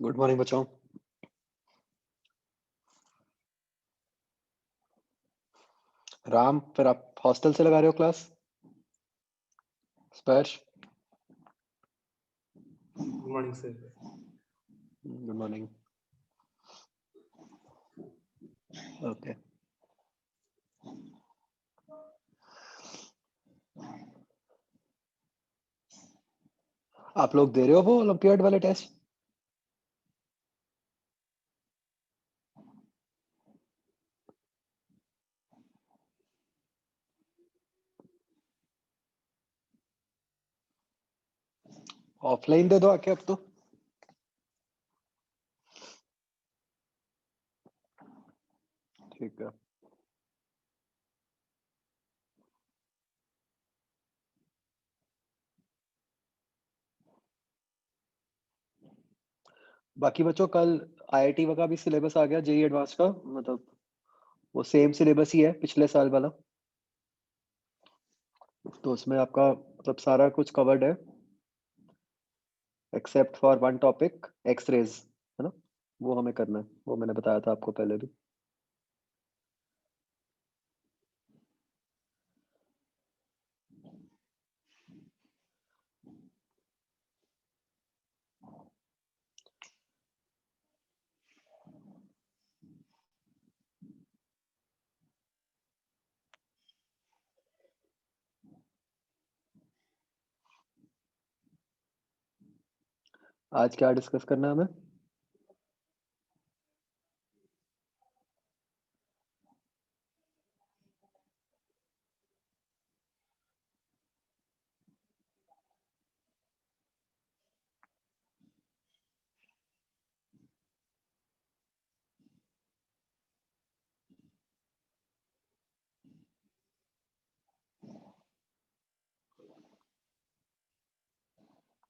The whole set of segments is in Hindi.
गुड मॉर्निंग बच्चों। राम, फिर आप हॉस्टल से लगा रहे हो क्लास? स्पर्श, good morning sir. Good morning. Okay, आप लोग दे रहे हो वो ओलंपियाड वाले टेस्ट? ऑफलाइन दे दो आके अब तो। ठीक है। बाकी बच्चों, कल आईआईटी का भी सिलेबस आ गया, जेई एडवांस का। मतलब वो सेम सिलेबस ही है पिछले साल वाला। तो उसमें आपका मतलब सारा कुछ कवर्ड है एक्सेप्ट फॉर वन टॉपिक, एक्सरेज, है ना? वो हमें करना है, वो मैंने बताया था आपको पहले भी। आज क्या डिस्कस करना है हमें?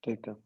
ठीक है।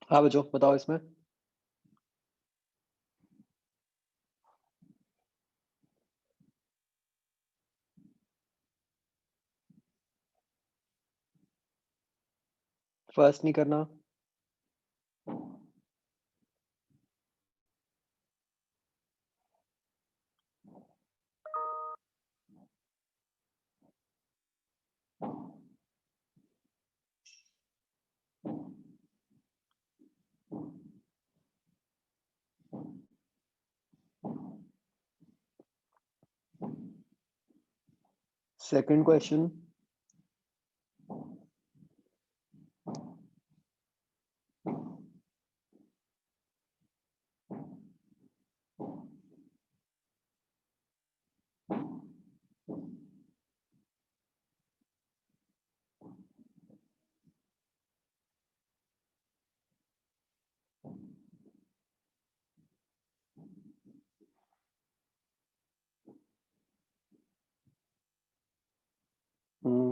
हाँ बच्चों, बताओ इसमें। फर्स्ट नहीं करना? Second question.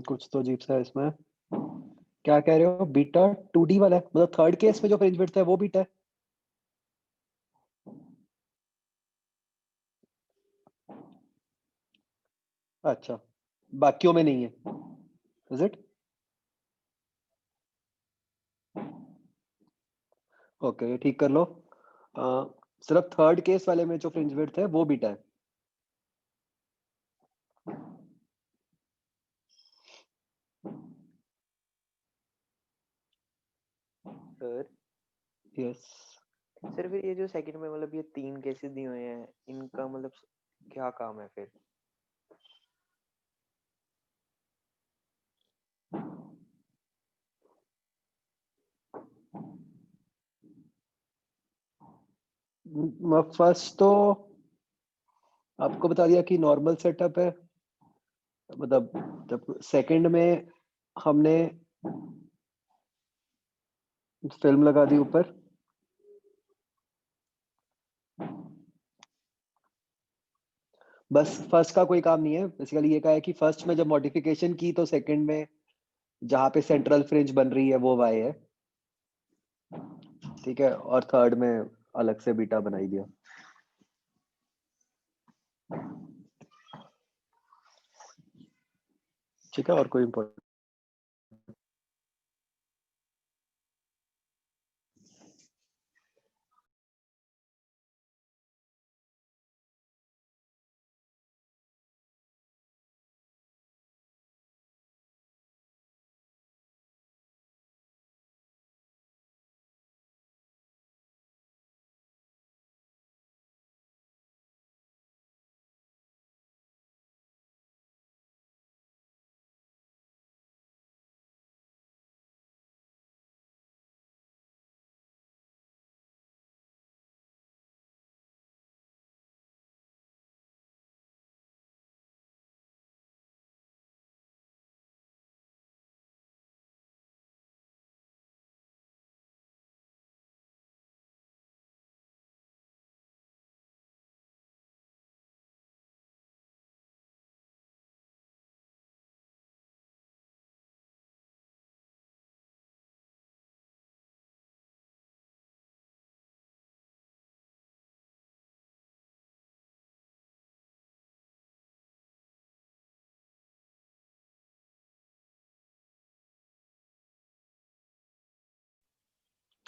कुछ तो अजीब सा है इसमें। क्या कह रहे हो? बीटा 2D वाला है, मतलब थर्ड केस में जो फ्रिंज विड्थ है वो बीटा है? अच्छा, बाकियों में नहीं है, इज इट? ओके, ये ठीक कर लो। सिर्फ थर्ड केस वाले में जो फ्रिंज विड्थ है वो बीटा है। Sir, yes. सर फिर ये जो सेकंड में मतलब ये 3 केसेस दिए हुए हैं, इनका मतलब क्या काम है फिर? फर्स्ट तो आपको बता दिया कि नॉर्मल सेटअप है, मतलब जब सेकंड में हमने फिल्म लगा दी ऊपर, बस फर्स्ट का कोई काम नहीं है। बेसिकली ये कहा है कि फर्स्ट में जब मॉडिफिकेशन की तो सेकंड में जहां पे सेंट्रल फ्रिंज बन रही है वो वाई है, ठीक है, और थर्ड में अलग से बीटा बनाई दिया। ठीक है, और कोई इम्पोर्टेंट?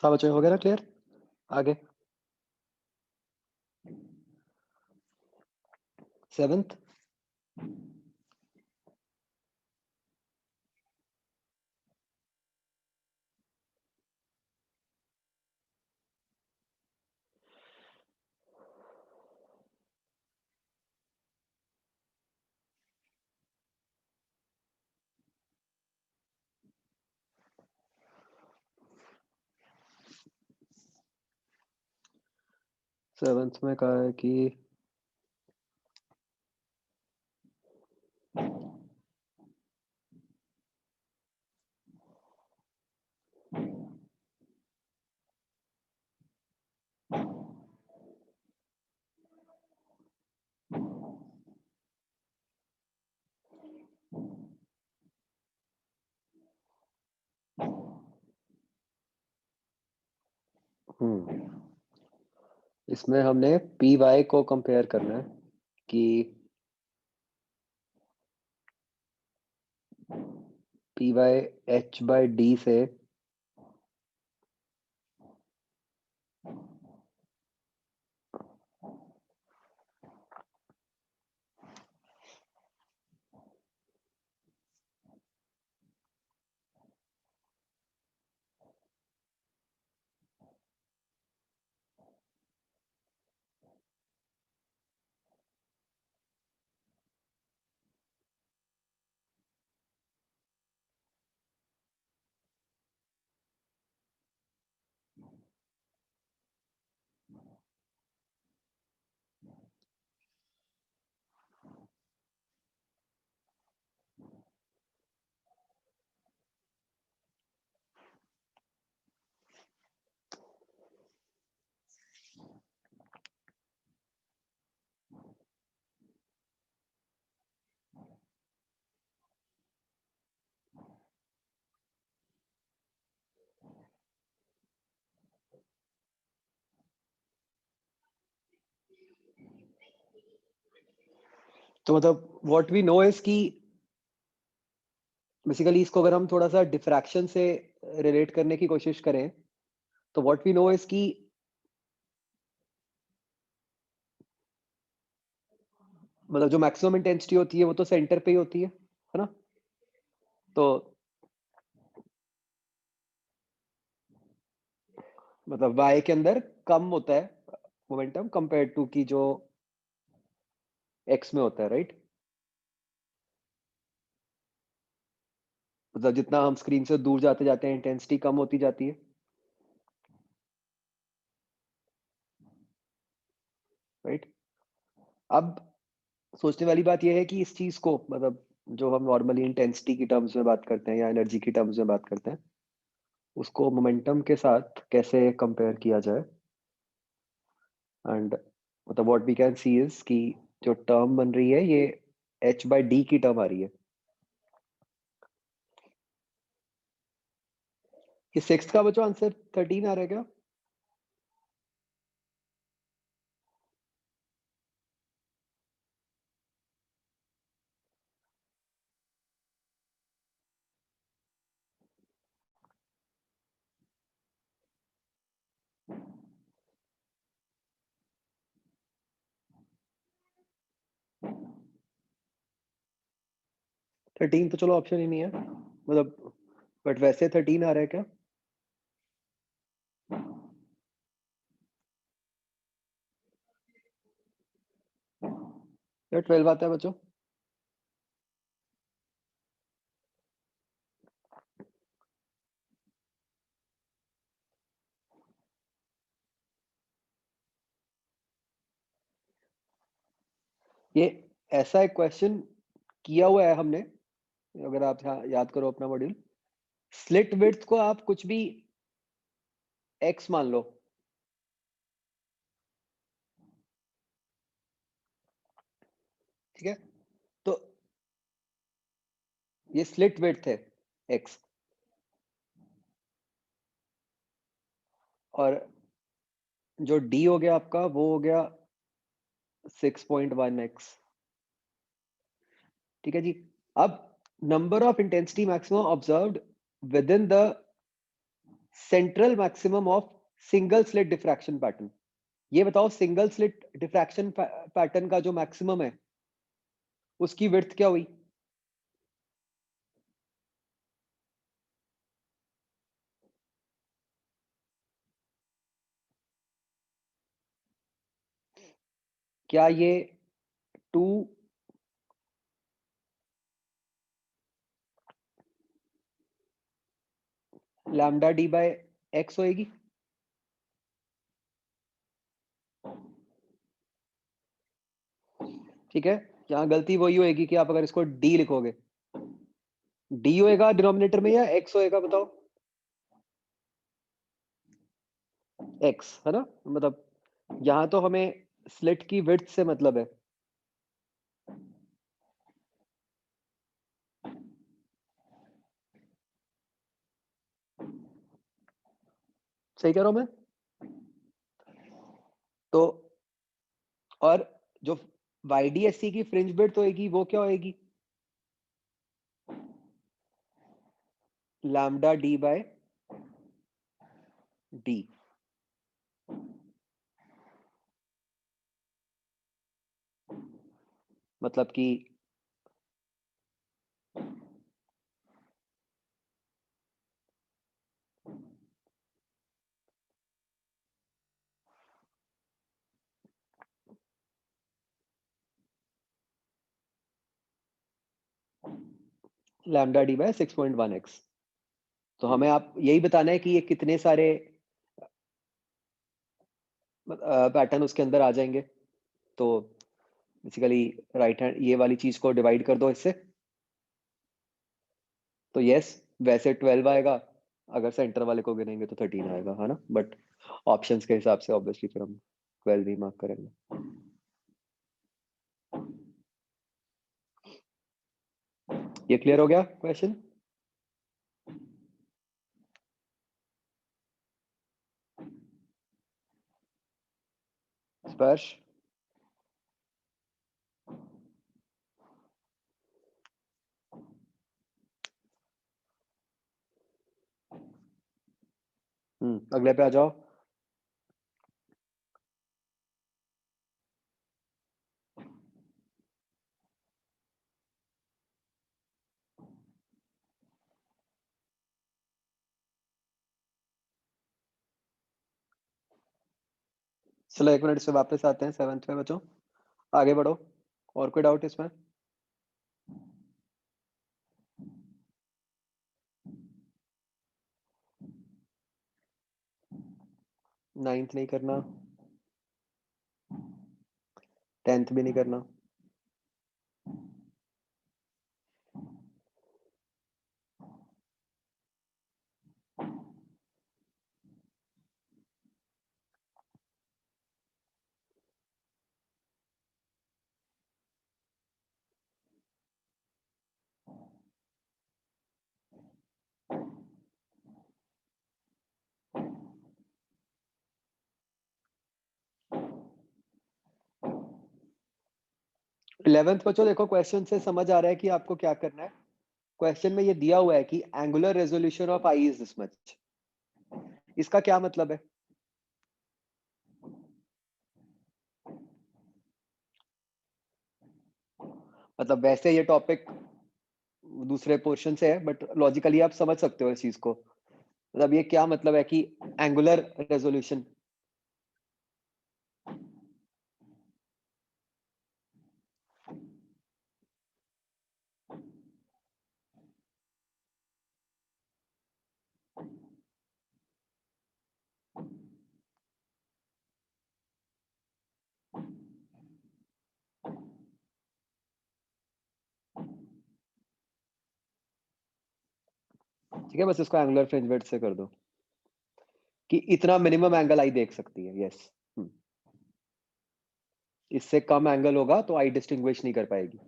हाँ बच्चों, हो गया ना क्लियर? आगे सेवेंथ। सेवेंथ में कहा है कि इसमें हमने पी वाई को कंपेयर करना है कि p y h by d से तो मतलब व्हाट वी नो इज कि बेसिकली इसको अगर हम थोड़ा सा डिफ्रैक्शन से रिलेट करने की कोशिश करें तो व्हाट वी नो इज कि मतलब जो मैक्सिमम इंटेंसिटी होती है वो तो सेंटर पे ही होती है ना? तो मतलब वाई के अंदर कम होता है मोमेंटम कंपेयर टू कि जो एक्स में होता है, राइट? मतलब जितना हम स्क्रीन से दूर जाते जाते हैं इंटेंसिटी कम होती जाती है। राइट। अब सोचने वाली बात यह है कि इस चीज को, मतलब जो हम नॉर्मली इंटेंसिटी की टर्म्स में बात करते हैं या एनर्जी की टर्म्स में बात करते हैं, उसको मोमेंटम के साथ कैसे कंपेयर किया जाए। एंड मतलब what we can see is कि जो टर्म बन रही है ये h/d की टर्म आ रही है। ये सिक्स्थ का बच्चों आंसर 13 आ रहा है क्या? थर्टीन तो चलो ऑप्शन ही नहीं है, मतलब बट वैसे 13 आ रहा है क्या? या 12 आता है बच्चों? ये ऐसा एक क्वेश्चन किया हुआ है हमने, अगर आप याद करो अपना मॉड्यूल, स्लिट विड्थ को आप कुछ भी x मान लो, ठीक है? तो ये स्लिट विड्थ है x, और जो d हो गया आपका वो हो गया 6.1x। ठीक है जी। अब number of intensity maximum observed with in the central maximum of single slit diffraction pattern. ये बताओ सिंगल स्लिट डिफ्रैक्शन पैटर्न का जो मैक्सिमम है उसकी विड्थ क्या हुई? क्या ये 2 लैम्डा डी बाय एक्स होएगी? ठीक है, यहाँ गलती वही होएगी कि आप अगर इसको डी लिखोगे, डी होएगा डिनोमिनेटर में या एक्स होएगा बताओ? एक्स है ना, मतलब यहाँ तो हमें स्लिट की विड्थ से मतलब है। सही कह रहा हूं मैं? तो और जो YDSC की फ्रिंज विड्थ होएगी वो क्या होएगी? Lambda d by d. मतलब कि लैम्डा डी बाय 6.1x। तो हमें आप यही बताना है कि ये कितने सारे पैटर्न उसके अंदर आ जाएंगे। तो बेसिकली राइट हैंड ये वाली चीज को डिवाइड कर दो इससे। तो यस, वैसे 12 आएगा, अगर सेंटर वाले को गिनेंगे तो 13 आएगा, है ना? बट ऑप्शंस के हिसाब से ऑब्वियसली फिर हम 12 ही मार्क करेंगे। ये क्लियर हो गया क्वेश्चन? स्पर्श? अगले पे आ जाओ। चलो 1 मिनट से वापस आते हैं 7th में बच्चों, आगे बढ़ो। और कोई डाउट इसमें? नाइन्थ नहीं करना, 10th भी नहीं करना। इलेवेंथ बच्चों देखो, क्वेश्चन से समझ आ रहा है कि आपको क्या करना है। क्वेश्चन में ये दिया हुआ है कि angular resolution of I is this much. इसका क्या मतलब है? मतलब वैसे ये टॉपिक दूसरे पोर्शन से है, बट लॉजिकली आप समझ सकते हो इस चीज को। मतलब ये क्या मतलब है कि एंगुलर रेजोल्यूशन? ठीक है, बस इसको एंगुलर फ्रिंज विड्थ से कर दो कि इतना मिनिमम एंगल आई देख सकती है। यस, इससे कम एंगल होगा तो आई डिस्टिंग्विश नहीं कर पाएगी।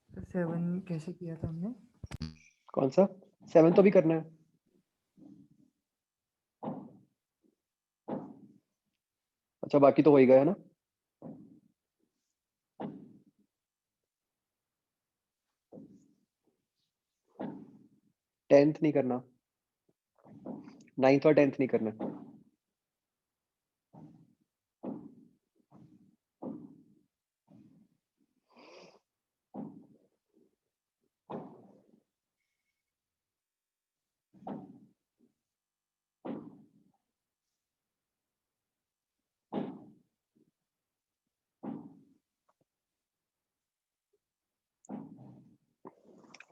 सर 7 कैसे किया था हमने? कौन सा 7 तो भी करना है? अच्छा, बाकी तो हो ही गया ना। 10th नहीं करना, 9th और 10th नहीं करना।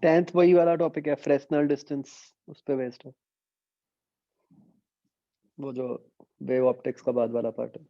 टेंथ वही वाला टॉपिक है, फ्रेस्नल डिस्टेंस, उस पे बेस्ड है। वो जो वेव ऑप्टिक्स का बाद वाला पार्ट है।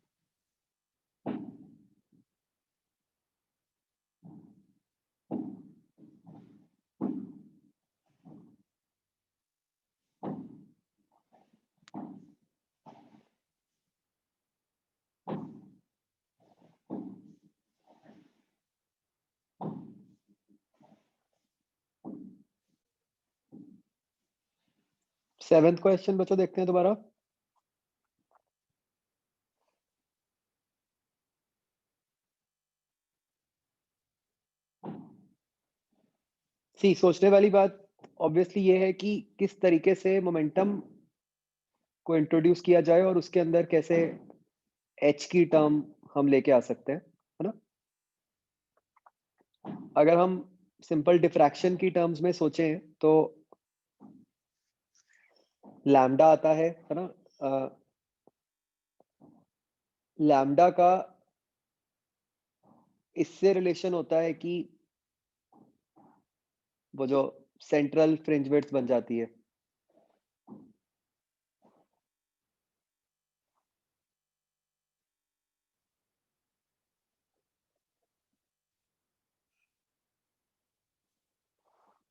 सेवेंथ क्वेश्चन बच्चों देखते हैं दोबारा। सी, सोचने वाली बात ऑब्वियसली ये है कि किस तरीके से मोमेंटम को इंट्रोड्यूस किया जाए और उसके अंदर कैसे एच की टर्म हम लेके आ सकते हैं, है ना। अगर हम सिंपल डिफ्रैक्शन की टर्म्स में सोचें तो लैम्डा आता है ना। लैम्डा का इससे रिलेशन होता है कि वो जो सेंट्रल फ्रिंज विड्थ बन जाती है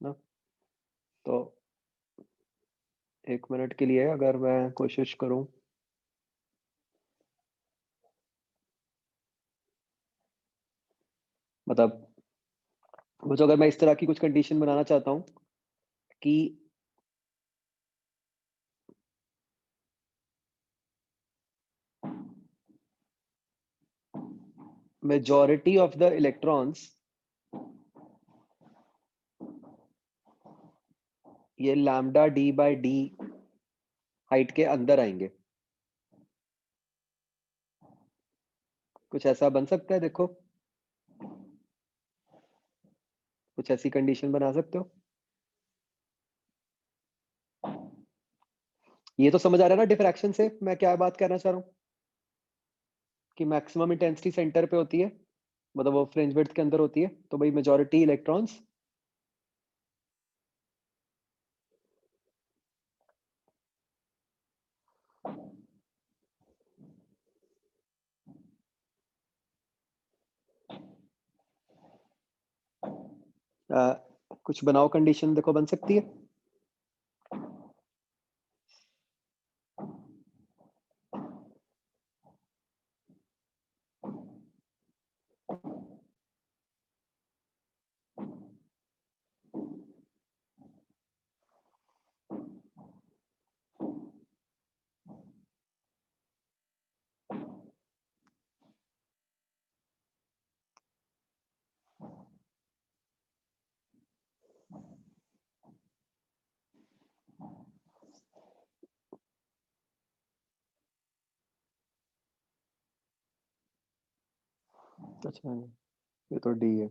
ना। तो 1 मिनट के लिए अगर मैं कोशिश करूं, मतलब वो जो अगर मैं इस तरह की कुछ कंडीशन बनाना चाहता हूं कि मेजॉरिटी ऑफ द इलेक्ट्रॉन्स ये lambda d by d height के अंदर आएंगे। कुछ ऐसा बन सकता है, देखो कुछ ऐसी कंडीशन बना सकते हो। ये तो समझ आ रहा है ना डिफ्रैक्शन से मैं क्या बात करना चाह रहा हूँ, कि मैक्सिमम इंटेंसिटी सेंटर पे होती है, मतलब वो फ्रिंज विड्थ के अंदर होती है, तो भाई मेजॉरिटी इलेक्ट्रॉन्स कुछ बनाओ कंडीशन, देखो बन सकती है। अच्छा, ये तो डी है।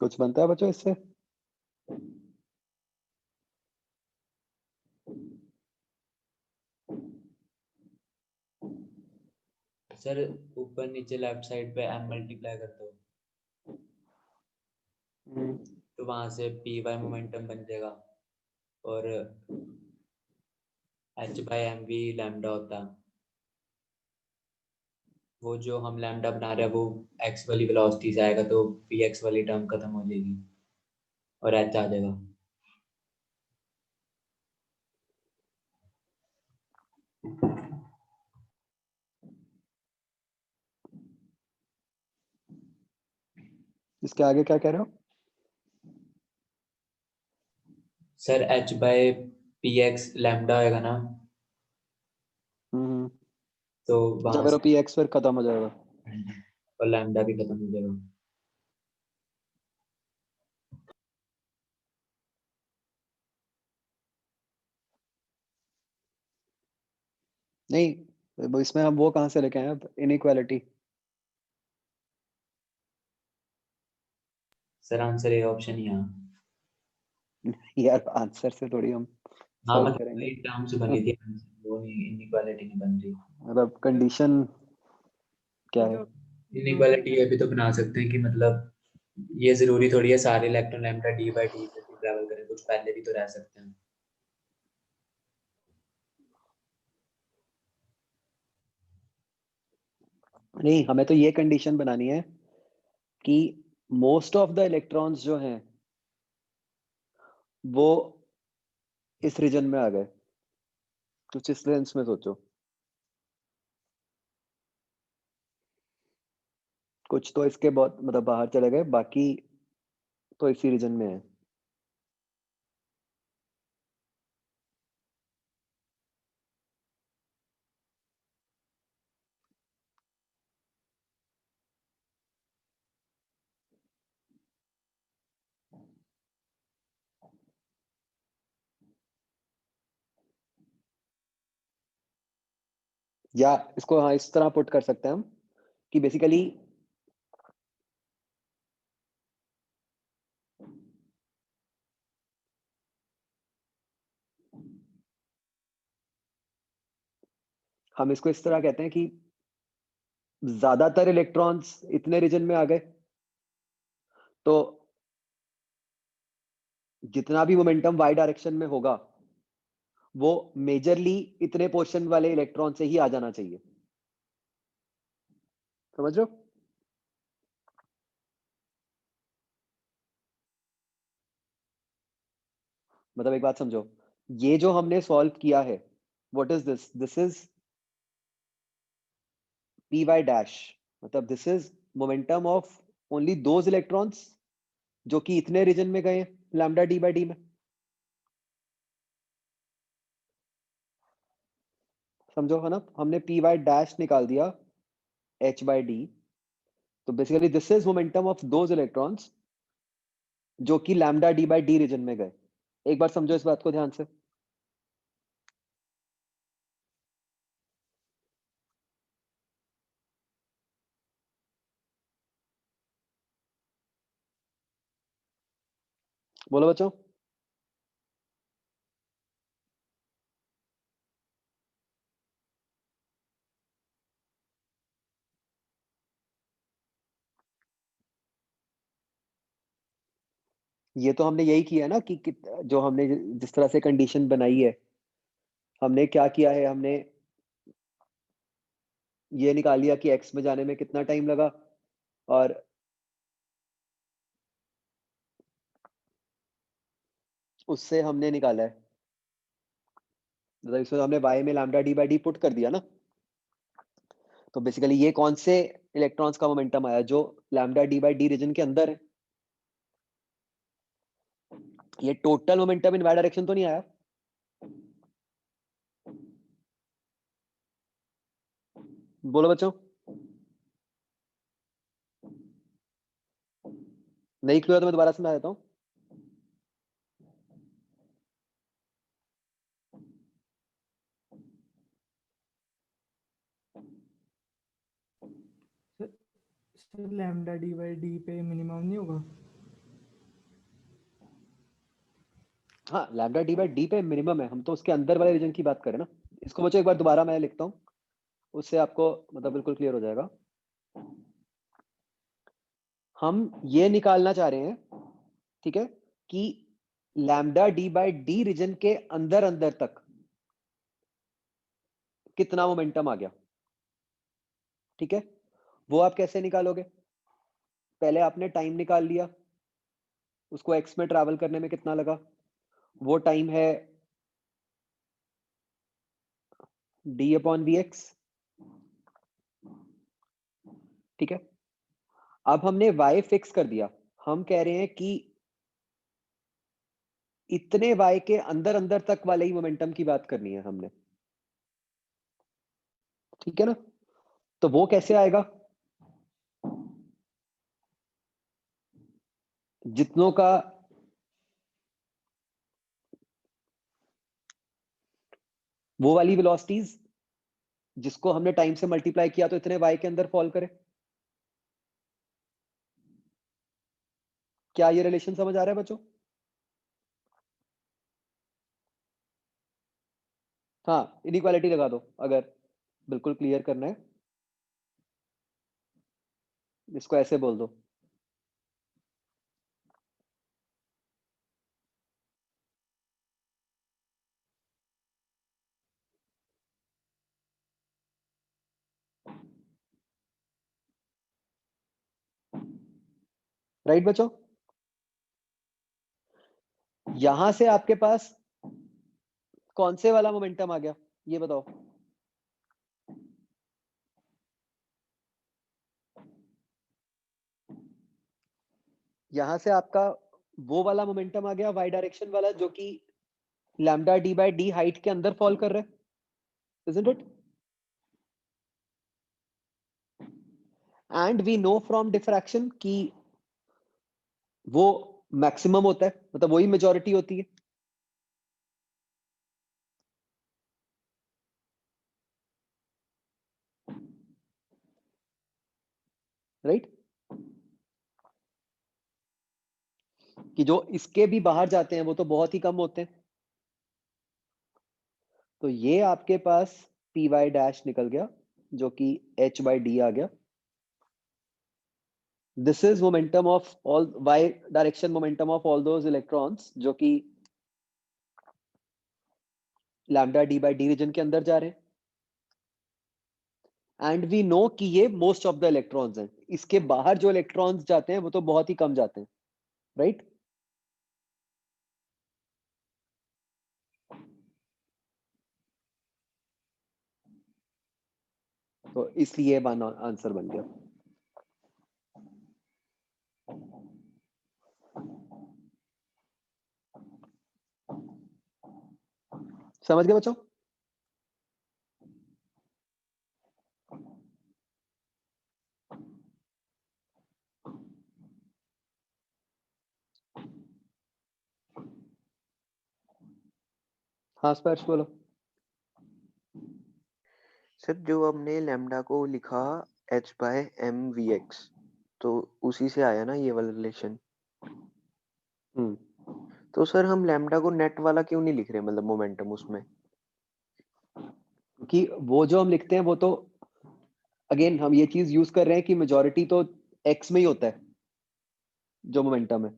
कुछ बनता है बच्चों इससे? सर ऊपर नीचे लेफ्ट साइड पे m मल्टीप्लाई कर दो तो वहां से पी वाई मोमेंटम बन जाएगा और h by m v lambda होता है। वो जो हम लैम्डा बना रहे हैं वो x वाली वेलोसिटी से आएगा तो पी एक्स वाली टर्म खत्म हो जाएगी और h आ जाएगा। इसके आगे क्या कह रहे हो? Sir h by P x lambda आएगा ना हम्म तो जब वहां मेरा से पी एक्स फिर खत्म हो जाएगा। और लैम्डा भी खत्म हो जाएगा। नहीं, वो इसमें हम वो कहाँ से लेके आए अब inequality? Sir answer A option ही है। यार आंसर से थोड़ी हम हाँ सॉल्व मतलब करेंगे। वही टर्म्स बनी थी वो इनइक्वालिटी नहीं बन रही। मतलब कंडीशन क्या है? इनइक्वालिटी ये भी तो बना सकते हैं कि मतलब ये जरूरी थोड़ी है सारे electron lambda d by D पे ट्रैवल करें, कुछ पहले भी तो रह सकते हैं। नहीं, हमें तो ये कंडीशन बनानी है कि मोस्ट ऑफ द इलेक्ट्रॉन्स जो हैं वो इस रीजन में आ गए। कुछ इस सेंस में सोचो, कुछ तो इसके बहुत मतलब बाहर चले गए, बाकी तो इसी रीजन में है। या इसको हाँ इस तरह पुट कर सकते हैं हम कि बेसिकली हम इसको इस तरह कहते हैं कि ज्यादातर इलेक्ट्रॉन्स इतने रीजन में आ गए तो जितना भी मोमेंटम वाई डायरेक्शन में होगा वो मेजरली इतने पोर्शन वाले इलेक्ट्रॉन से ही आ जाना चाहिए। समझ रहे हो? मतलब एक बात समझो, ये जो हमने सॉल्व किया है, what is this? This is P Y dash, मतलब this is momentum of only those electrons जो कि इतने रीजन में गए लैम्डा डी बाई डी में। समझो है ना, हमने पी वाई डैश निकाल दिया एच बाई डी, तो basically this is momentum of those electrons जो कि lambda d by d reason में गए। एक बार समझो इस बात को ध्यान से। बोलो बच्चों। ये तो हमने यही किया ना कि जो हमने जिस तरह से कंडीशन बनाई है, हमने क्या किया है, हमने ये निकाल लिया कि एक्स में जाने में कितना टाइम लगा और उससे हमने निकाला है, मतलब इसमें हमने वाई में lambda d by D put कर दिया ना। तो बेसिकली ये कौन से इलेक्ट्रॉन्स का मोमेंटम आया जो lambda d by d region के अंदर है? ये total momentum in y direction तो नहीं आया? बोलो बच्चों। नहीं क्लियर तो मैं दोबारा समझा देता हूँ। Sir lambda d by D पे मिनिमम नहीं होगा? हाँ लैम्डा डी बाई डी पे मिनिमम है, हम तो उसके अंदर वाले रीजन की बात करें ना। इसको बच्चों एक बार दोबारा मैं लिखता हूँ, उससे आपको मतलब बिल्कुल क्लियर हो जाएगा। हम ये निकालना चाह रहे हैं, ठीक है, कि lambda d by d region के अंदर अंदर तक कितना मोमेंटम आ गया, ठीक है। वो आप कैसे निकालोगे? पहले आपने टाइम निकाल लिया, उसको एक्स में ट्रैवल करने में कितना लगा, वो टाइम है डी अपॉन वी एक्स, ठीक है। अब हमने y फिक्स कर दिया, हम कह रहे हैं कि इतने y के अंदर अंदर तक वाले ही मोमेंटम की बात करनी है हमने, ठीक है ना। तो वो कैसे आएगा? जितनों का वो वाली वेलोसिटीज जिसको हमने टाइम से मल्टीप्लाई किया तो इतने y के अंदर फॉल करे। क्या ये रिलेशन समझ आ रहा है बच्चों? हाँ इनइक्वालिटी लगा दो अगर बिल्कुल क्लियर करना है, इसको ऐसे बोल दो। राइट बच्चों, यहां से आपके पास कौन से वाला मोमेंटम आ गया ये बताओ? यहां से आपका वो वाला मोमेंटम आ गया y डायरेक्शन वाला, जो कि lambda d by D height के अंदर फॉल कर रहा है, isn't it? And we know from diffraction कि वो मैक्सिमम होता है, मतलब वही मेजॉरिटी होती है, राइट? कि जो इसके भी बाहर जाते हैं वो तो बहुत ही कम होते हैं। तो ये आपके पास पी वाई डैश निकल गया, जो कि एच बाई डी आ गया। This is momentum of all y direction momentum of all those electrons जो कि lambda d by d region के अंदर जा रहे हैं। एंड वी नो कि ये मोस्ट ऑफ द इलेक्ट्रॉन्स हैं, इसके बाहर जो इलेक्ट्रॉन्स जाते हैं वो तो बहुत ही कम जाते हैं, राइट? तो इसलिए वन आंसर बन गया। समझ गए बच्चों? हाँ स्पर्श बोलो। सर जो हमने लैम्डा को लिखा h by m v x, तो उसी से आया ना ये वाला रिलेशन। तो सर हम लैम्डा को नेट वाला क्यों नहीं लिख रहे, मतलब मोमेंटम उसमें? कि वो जो हम लिखते हैं वो तो अगेन हम ये चीज यूज कर रहे हैं कि मेजॉरिटी तो एक्स में ही होता है, जो मोमेंटम है,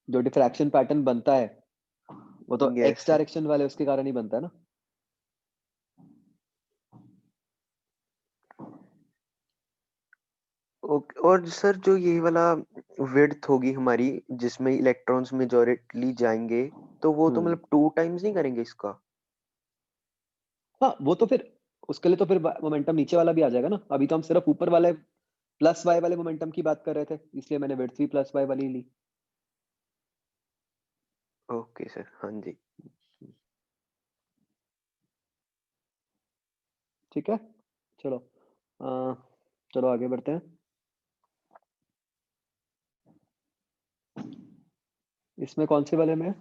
जो डिफ्रैक्शन पैटर्न बनता है वो तो यस एक्स सर। डायरेक्शन वाले उसके कारण ही बनता है ना। ओके, और सर जो ये वाला विड्थ होगी हमारी जिसमें इलेक्ट्रॉन्स मेजॉरिटली जाएंगे, तो वो तो मतलब 2 टाइम्स नहीं करेंगे इसका? हाँ वो तो फिर उसके लिए तो फिर मोमेंटम नीचे वाला भी आ जाएगा ना। अभी तो हम सिर्फ ऊपर वाले प्लस वाई वाले मोमेंटम की बात कर रहे थे, इसलिए मैंने विड्थ भी प्लस वाई वाली ली। ओके सर, हाँ जी। ठीक है, चलो चलो आगे बढ़ते हैं। इसमें कौन से वाले में है?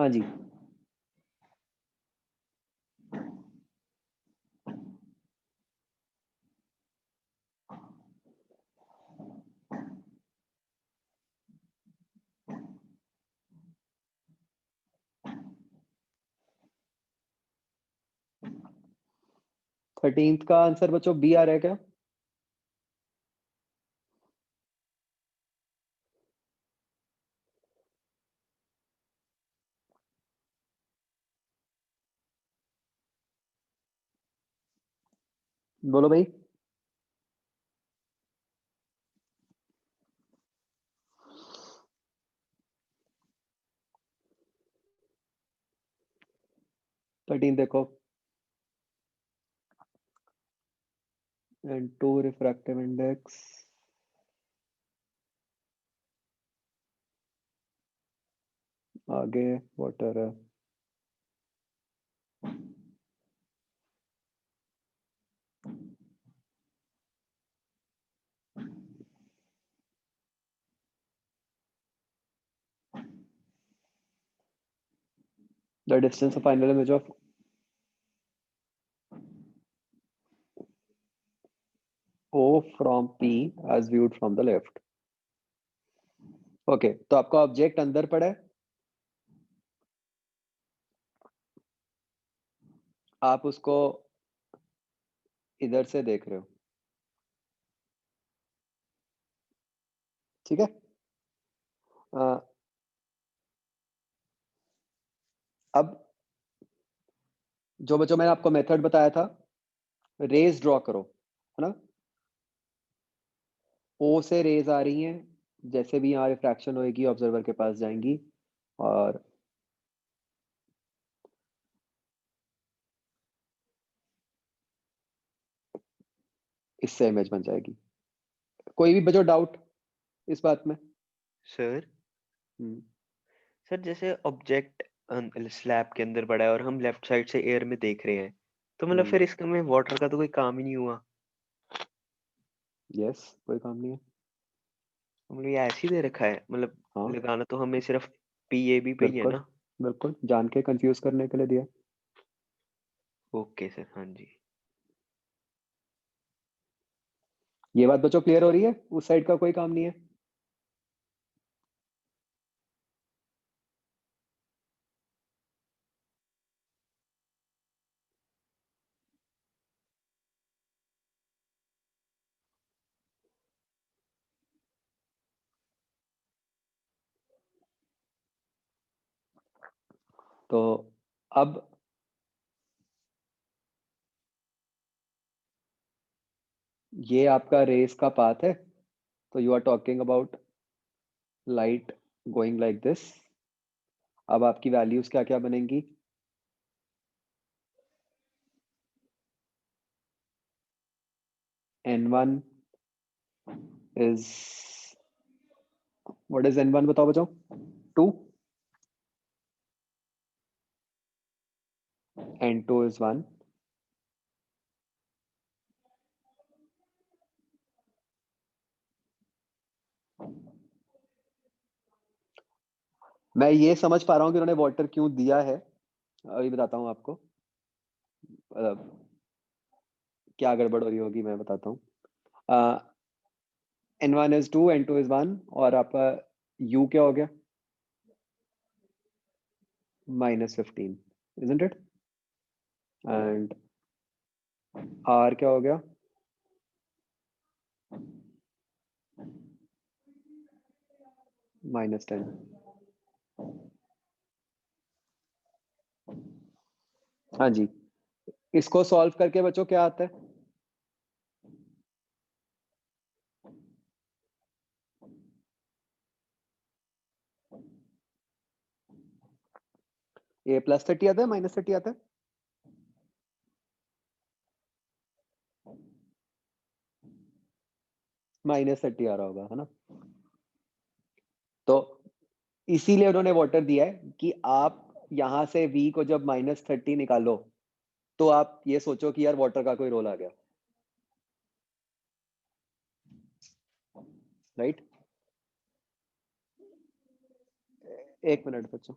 हाँ जी, थर्टींथ का आंसर बच्चों बी आ रहा है क्या? बोलो भाई। थर्टीन देखो, N2 refractive index, आगे वाटर है। The distance of final image of O from P as viewed from the left. Okay, तो आपका ऑब्जेक्ट अंदर पड़ा है, आप उसको इधर से देख रहे हो, ठीक है? अब जो बच्चों मैंने आपको मेथड बताया था, रेज ड्रॉ करो, है ना? ओ से रेज आ रही हैं, जैसे भी यहाँ रिफ्रैक्शन होएगी ऑब्जर्वर के पास जाएंगी और इससे इमेज बन जाएगी। कोई भी बच्चों डाउट इस बात में? सर हम्म, सर जैसे ऑब्जेक्ट स्लैब के अंदर पड़ा है और हम लेफ्ट साइड से एयर में देख रहे हैं, तो मतलब फिर इसका में वाटर का तो कोई काम ही नहीं हुआ। यस, कोई काम नहीं है। मतलब ये ऐसे ही दे रखा है, मतलब हाँ लगाना तो हमें सिर्फ पी ए बी पे ही है बिल्कुल, ना। बिल्कुल जान के कंफ्यूज करने के लिए दिया। ओके सर, हाँ जी। ये बात बच्चों क्लियर हो रही है? उस साइड का कोई काम नहीं है। तो अब ये आपका रेस का पाथ है, तो you are talking about light going like this. अब आपकी वैल्यूज क्या क्या बनेंगी? n1 is, what is n1 बताओ बच्चों? 2, n2 is 1, मैं ये समझ पा रहा हूँ कि उन्होंने वाटर क्यों दिया है, अभी बताता हूँ आपको। क्या गड़बड़ हो रही होगी मैं बताता हूँ। n1 is 2, n2 is 1, और आपका u क्या हो गया? -15, isn't it? And r क्या हो गया? -10। हाँ जी, इसको सॉल्व करके बच्चों क्या आता है? ये +30 आता है, -30 आता है? -30 आ रहा होगा, है ना? तो इसीलिए उन्होंने वाटर दिया है कि आप यहां से v को जब -30 निकालो तो आप ये सोचो कि यार वाटर का कोई रोल आ गया, राइट? एक मिनट बच्चों,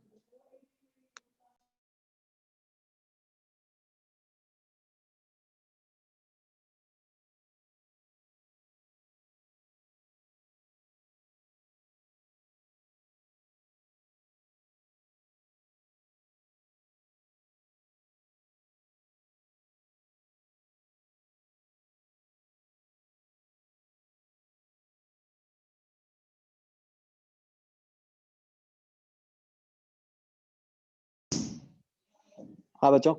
हाँ बच्चों,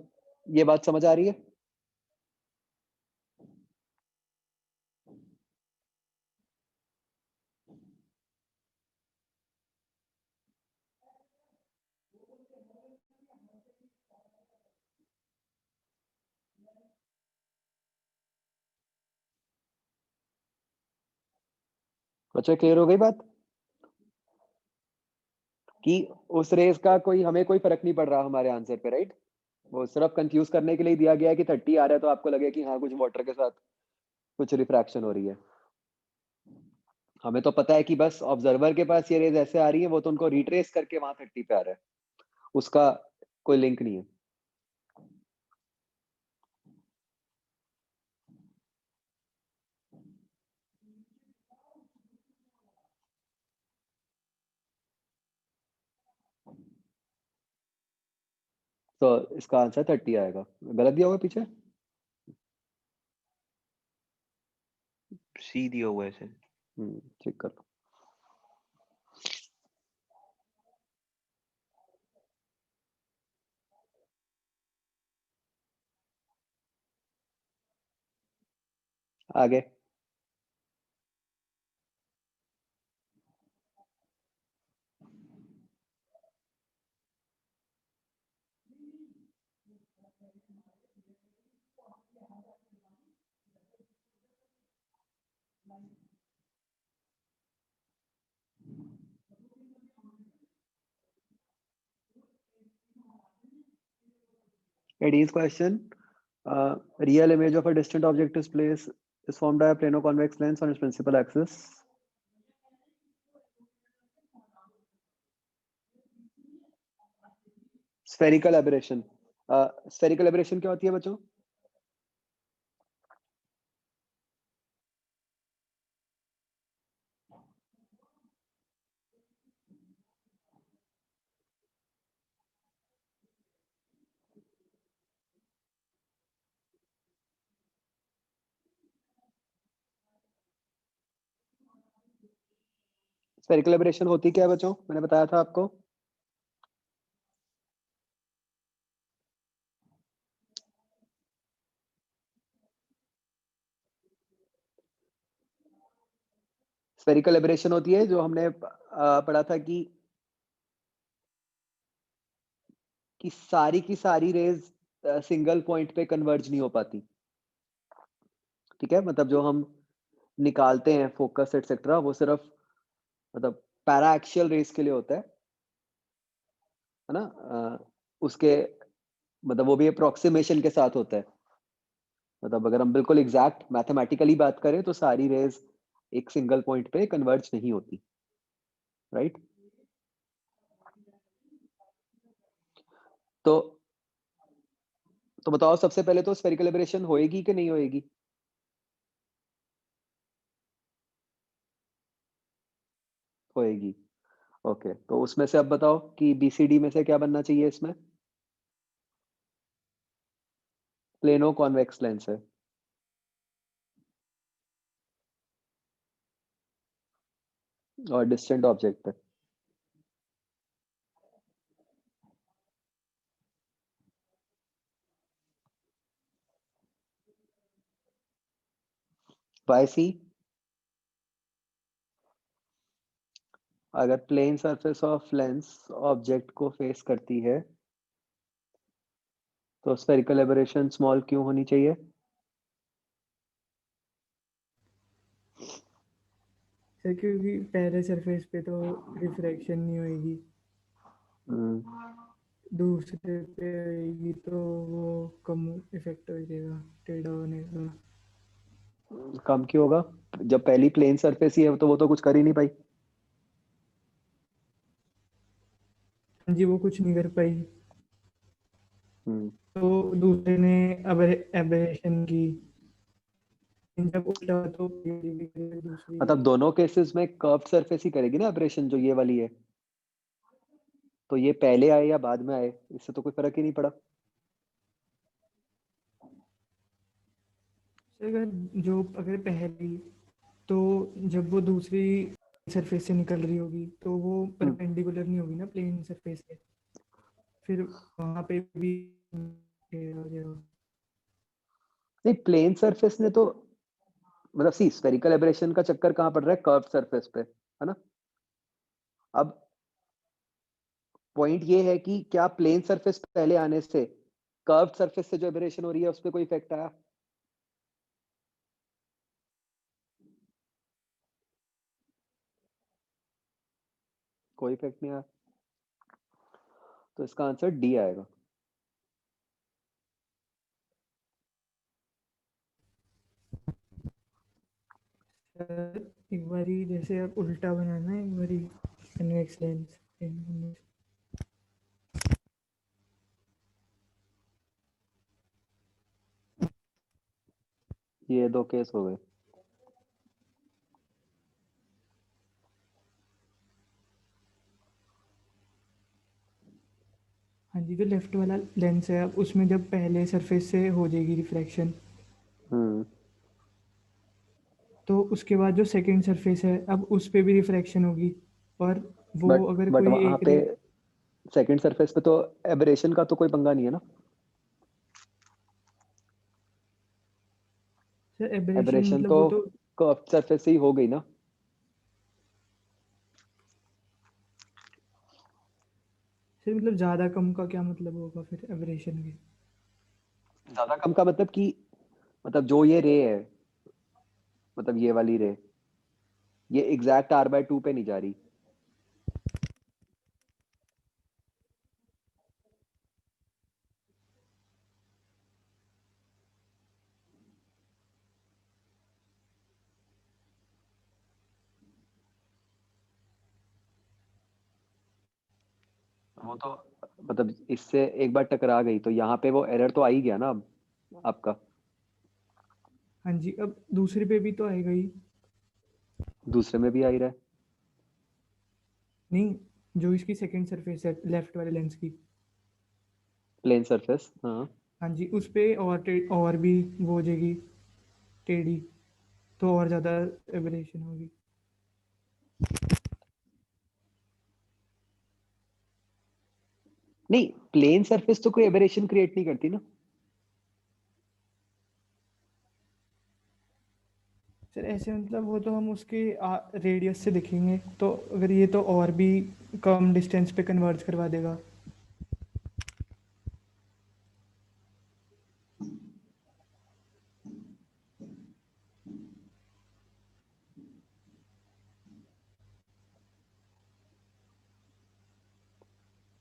ये बात समझ आ रही है? बच्चों क्लियर हो गई बात कि उस रेस का कोई हमें कोई फर्क नहीं पड़ रहा हमारे आंसर पे, राइट? वो सिर्फ कंफ्यूज करने के लिए दिया गया है कि 30 आ रहा है तो आपको लगे कि हाँ कुछ वाटर के साथ कुछ रिफ्रैक्शन हो रही है। हमें तो पता है कि बस ऑब्जर्वर के पास ये रेज ऐसे आ रही है, वो तो उनको रिट्रेस करके वहां 30 पे आ रहा है, उसका कोई लिंक नहीं है। तो इसका आंसर 30 आएगा। गलत दिया होगा पीछे? सी दिया हुआ है सर। ठीक कर लो। आगे Eddie's question, real image of a distant object is placed is formed by a plano-convex lens on its principal axis. Spherical aberration. Spherical aberration क्या होती है बच्चों? स्फेरिकल एबरेशन होती क्या है बच्चों? मैंने बताया था आपको। स्फेरिकल एबरेशन होती है जो हमने पढ़ा था कि सारी की सारी रेज सिंगल पॉइंट पे कन्वर्ज नहीं हो पाती। ठीक है, मतलब जो हम निकालते हैं फोकस एटसेट्रा, वो सिर्फ मतलब पैरा एक्सियल रेस के लिए होता है ना? उसके मतलब वो भी अप्रोक्सीमेशन के साथ होता है। मतलब अगर हम बिल्कुल एग्जैक्ट मैथमेटिकली बात करें तो सारी रेज एक सिंगल पॉइंट पे कन्वर्ज नहीं होती, राइट? तो बताओ सबसे पहले तो स्फेरिकल एबरेशन होएगी कि नहीं होएगी? होएगी। ओके, तो उसमें से अब बताओ कि बीसीडी में से क्या बनना चाहिए इसमें? प्लेनो कॉन्वेक्स लेंस है। और डिस्टेंट ऑब्जेक्ट है। वाई सी? अगर plane surface of lens object को फेस करती है तो स्फेरिकल एबरेशन स्मॉल क्यों होनी चाहिए? सर क्योंकि पहले सरफेस पे तो रिफ्रैक्शन नहीं होएगी, दूसरे पे होएगी तो वो कम इफेक्ट हो जाएगा टेढ़ा होने का। कम क्यों होगा? जब पहली प्लेन सरफेस ही है तो वो तो कुछ कर ही नहीं पाई। जी वो कुछ नहीं कर पाई, हम्म, तो दूसरे ने एबरेशन की, जब उल्टा हुआ तो पहली भी करेगी, दूसरी मतलब भी। दोनों केसेस में कर्व्ड सरफेस ही करेगी ना एबरेशन, जो ये वाली है। तो ये पहले आए या बाद में आए, इससे तो कोई फर्क ही नहीं पड़ा। सर अगर पहली, तो जब वो दूसरी सरफेस से निकल रही होगी तो वो परपेंडिकुलर नहीं होगी ना प्लेन सरफेस से, फिर वहां पे भी हो जाएगा। नहीं, प्लेन सरफेस ने तो मतलब सी स्फेरिकल एब्रेशन का चक्कर कहाँ पड़ रहा है? कर्व सरफेस पे, है ना? अब पॉइंट ये है कि क्या प्लेन सरफेस पहले आने से कर्व सरफेस से जो एब्रेशन हो रही है उस पर कोई इफेक्ट आया? कोई इफेक्ट नहीं आया, तो इसका आंसर डी आएगा। सर एक बारी जैसे आप उल्टा बनाना है, एक बारी कन्वेक्स लेंस। ये दो केस हो गए। हाँ जी, जो लेफ्ट वाला लेंस है, अब उसमें जब पहले सरफेस से हो जाएगी रिफ्रैक्शन, हम्म तो उसके बाद जो सेकंड सरफेस है, अब उस पे भी रिफ्रैक्शन होगी, और वो बट अगर बट कोई वहां एक पे रे सेकंड सरफेस पे तो एब्रेशन का तो कोई पंगा नहीं है ना? सर एब्रेशन एब्रेशन मतलब तो वो तो कर्व सरफेस से ही हो गई ना? सर मतलब ज़्यादा कम का क्या मतलब होगा फिर एब्रेशन के? ज्यादा कम का मतलब कि मतलब जो ये रे है, मतलब ये वाली रे, ये एग्जैक्ट r/2 पे नहीं जा रही। वो तो मतलब इससे एक बार टकरा गई तो यहाँ पे वो एरर तो आ ही गया ना अब आपका। हाँ जी, अब दूसरे पे भी तो आएगा ही। दूसरे में भी आ ही रहा है। नहीं, जो इसकी सेकंड सरफेस है लेफ्ट वाले लेंस की, प्लेन सरफेस, हाँ। हाँ जी, उस पे और भी वो हो जाएगी टेढ़ी, तो और ज़्यादा एब्रेशन होगी। नहीं, प्लेन सरफेस तो कोई एबरेशन क्रिएट नहीं करती ना। सर ऐसे मतलब वो तो हम उसके रेडियस से दिखेंगे, तो अगर ये तो और भी कम डिस्टेंस पे कन्वर्ज करवा देगा।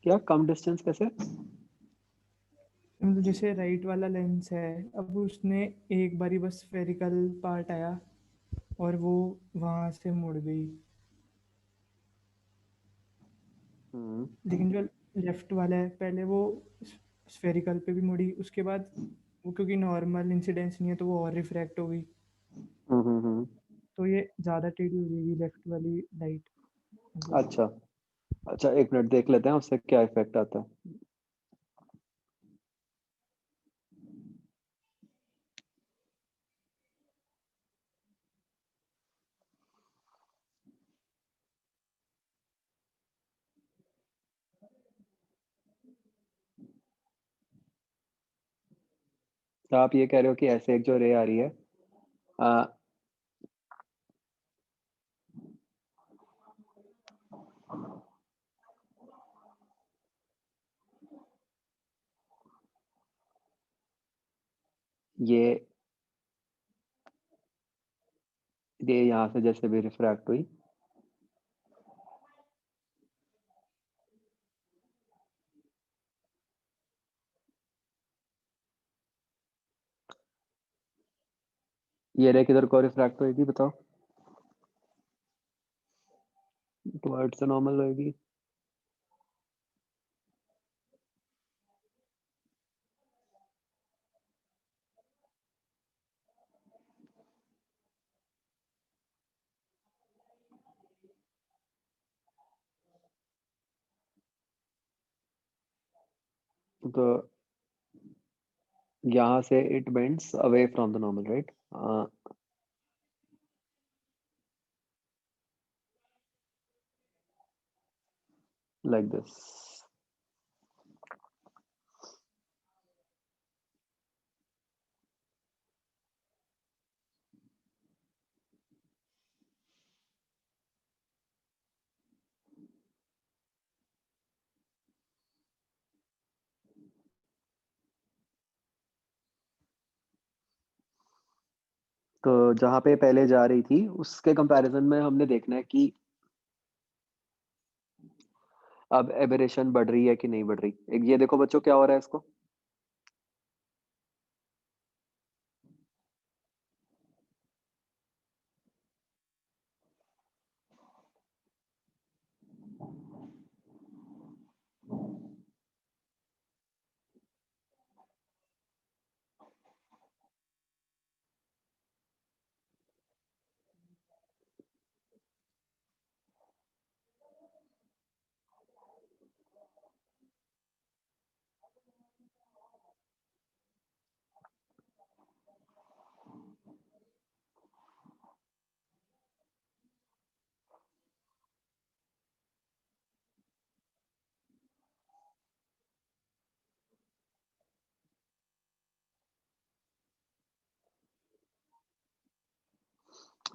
क्या कम डिस्टेंस कैसे? मतलब जैसे राइट वाला लेंस है, अब उसने एक बारी बस स्फेरिकल पार्ट आया और वो वहाँ से मुड़ गई, हम्म लेकिन जो लेफ्ट वाला है पहले वो स्फेरिकल पे भी मुड़ी, उसके बाद वो क्योंकि नॉर्मल इंसिडेंस नहीं है तो वो और रिफ्रैक्ट हो गई, हम्म। तो ये ज़्यादा टेढ़ी हो जाएगी लेफ्ट वाली लाइट मतलब। अच्छा अच्छा, एक मिनट देख लेते हैं उससे क्या इफेक्ट आता है। तो आप ये कह रहे हो कि ऐसे एक जो रे आ रही है, आ, ये यहाँ से जैसे भी रिफ्रैक्ट हुई, ये रे किधर को रिफ्रैक्ट होएगी बताओ? टुवर्ड्स द नॉर्मल होएगी। तो यहाँ से it bends away from the normal, right? Like this. तो जहाँ पे पहले जा रही थी उसके कंपैरिजन में हमने देखना है कि अब एबरेशन बढ़ रही है कि नहीं बढ़ रही। एक ये देखो बच्चों क्या हो रहा है इसको,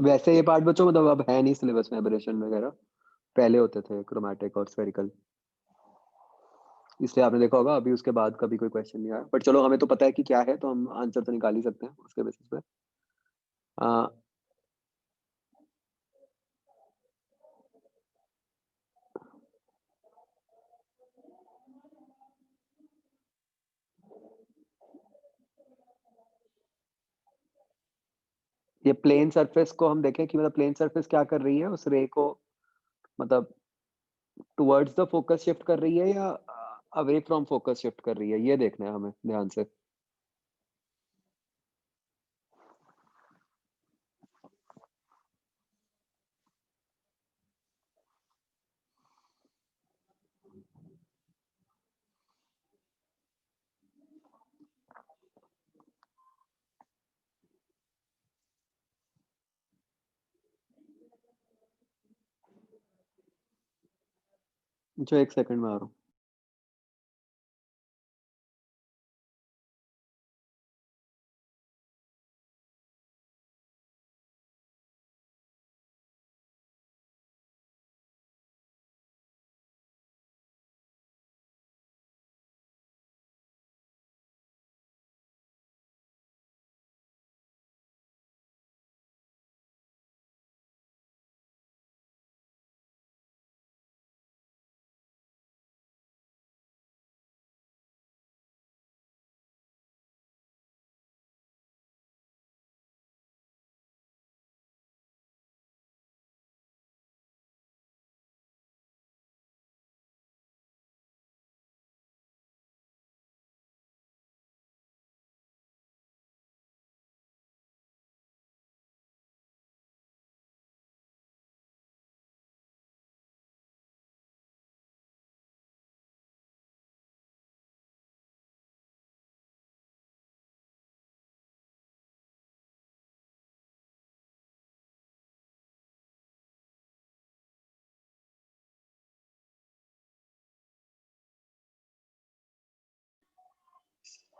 वैसे ये पार्ट बच्चों मतलब अब है नहीं सिलेबस में एबरेशन वगैरह, पहले होते थे क्रोमैटिक और स्फेरिकल, इसलिए आपने देखा होगा अभी उसके बाद कभी कोई क्वेश्चन नहीं आया। बट चलो हमें तो पता है कि क्या है, तो हम आंसर तो निकाल ही सकते हैं उसके बेसिस पे। आ, ये प्लेन सरफेस को हम देखें कि मतलब प्लेन सरफेस क्या कर रही है, उस रे को मतलब टुवर्ड्स द फोकस शिफ्ट कर रही है या अवे फ्रॉम फोकस शिफ्ट कर रही है, ये देखना है हमें ध्यान से। जो एक सेकंड में आ रहा हूँ।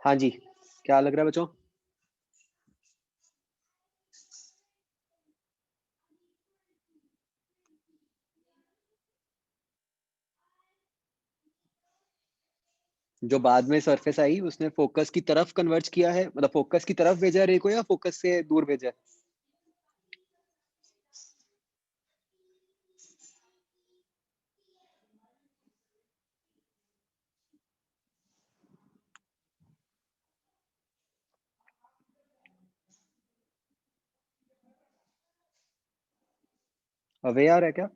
हाँ जी, क्या लग रहा है बच्चों? जो बाद में सरफेस आई उसने फोकस की तरफ कन्वर्ज किया है, मतलब फोकस की तरफ भेजा रे को या फोकस से दूर भेजा है? अवे आ रहा है क्या?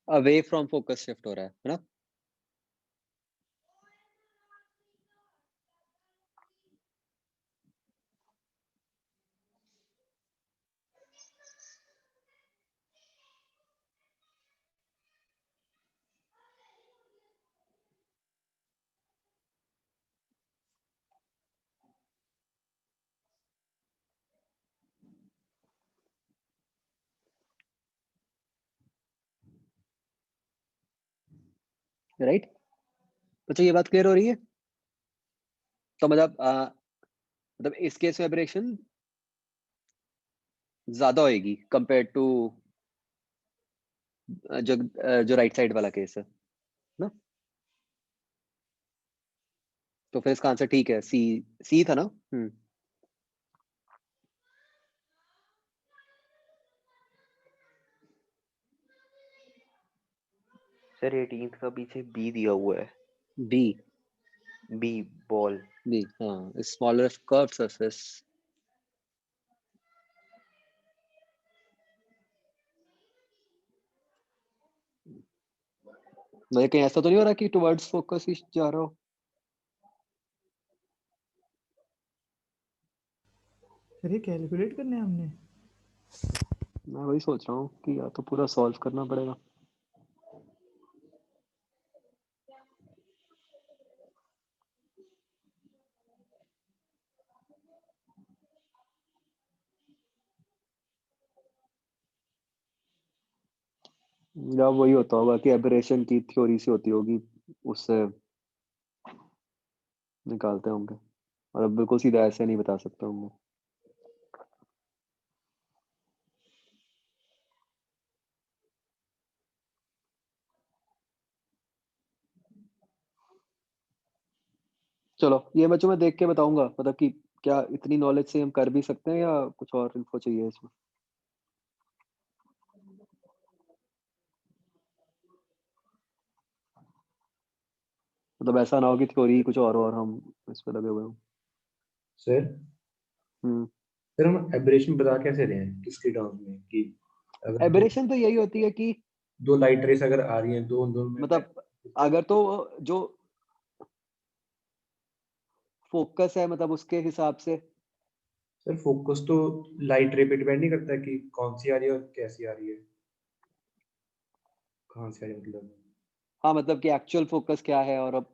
अवे फ्रॉम फोकस शिफ्ट हो रहा है ना? राइट? तो ये बात क्लियर हो रही है? तो मतलब इस केस में एब्रेशन ज्यादा होएगी कंपेयर टू जो राइट साइड वाला केस है ना। तो फिर इसका आंसर ठीक है, सी था ना। सर 18th का पीछे बी दिया हुआ है, बी बॉल। बी हाँ, स्मॉलर कर्व सरफेस। मुझे कहीं ऐसा तो नहीं हो रहा कि टुवर्ड्स फोकस ही जा रहा हो? सर ये कैलकुलेट करना है हमने। मैं वही सोच रहा हूँ कि या तो पूरा सॉल्व करना पड़ेगा। या वही होता होगा कि एबरेशन की थ्योरी से होती होगी, उससे निकालते होंगे, और अब बिल्कुल सीधा ऐसे नहीं बता सकते होंगे। चलो ये बच्चों मैं देख के बताऊंगा, मतलब कि क्या इतनी नॉलेज से हम कर भी सकते हैं या कुछ और इन्फो चाहिए इसमें। मतलब ऐसा ना हो कि थ्योरी कुछ और हम इस पे लगे हुए हों। सर हम्म सर हम एब्रेशन बता कैसे रहे हैं किसके टर्म्स में कि अगर एबरेशन तो यही होती है कि दो लाइट रेस अगर आ रही हैं दो दोनों में मतलब अगर तो जो फोकस है मतलब उसके हिसाब से। सर फोकस तो लाइट रे पे डिपेंड नहीं करता कि कौन सी आ रही है और कैसी आ रही है, कहाँ से आ रही है मतलब। हाँ मतलब कि एक्चुअल फोकस क्या है, और अब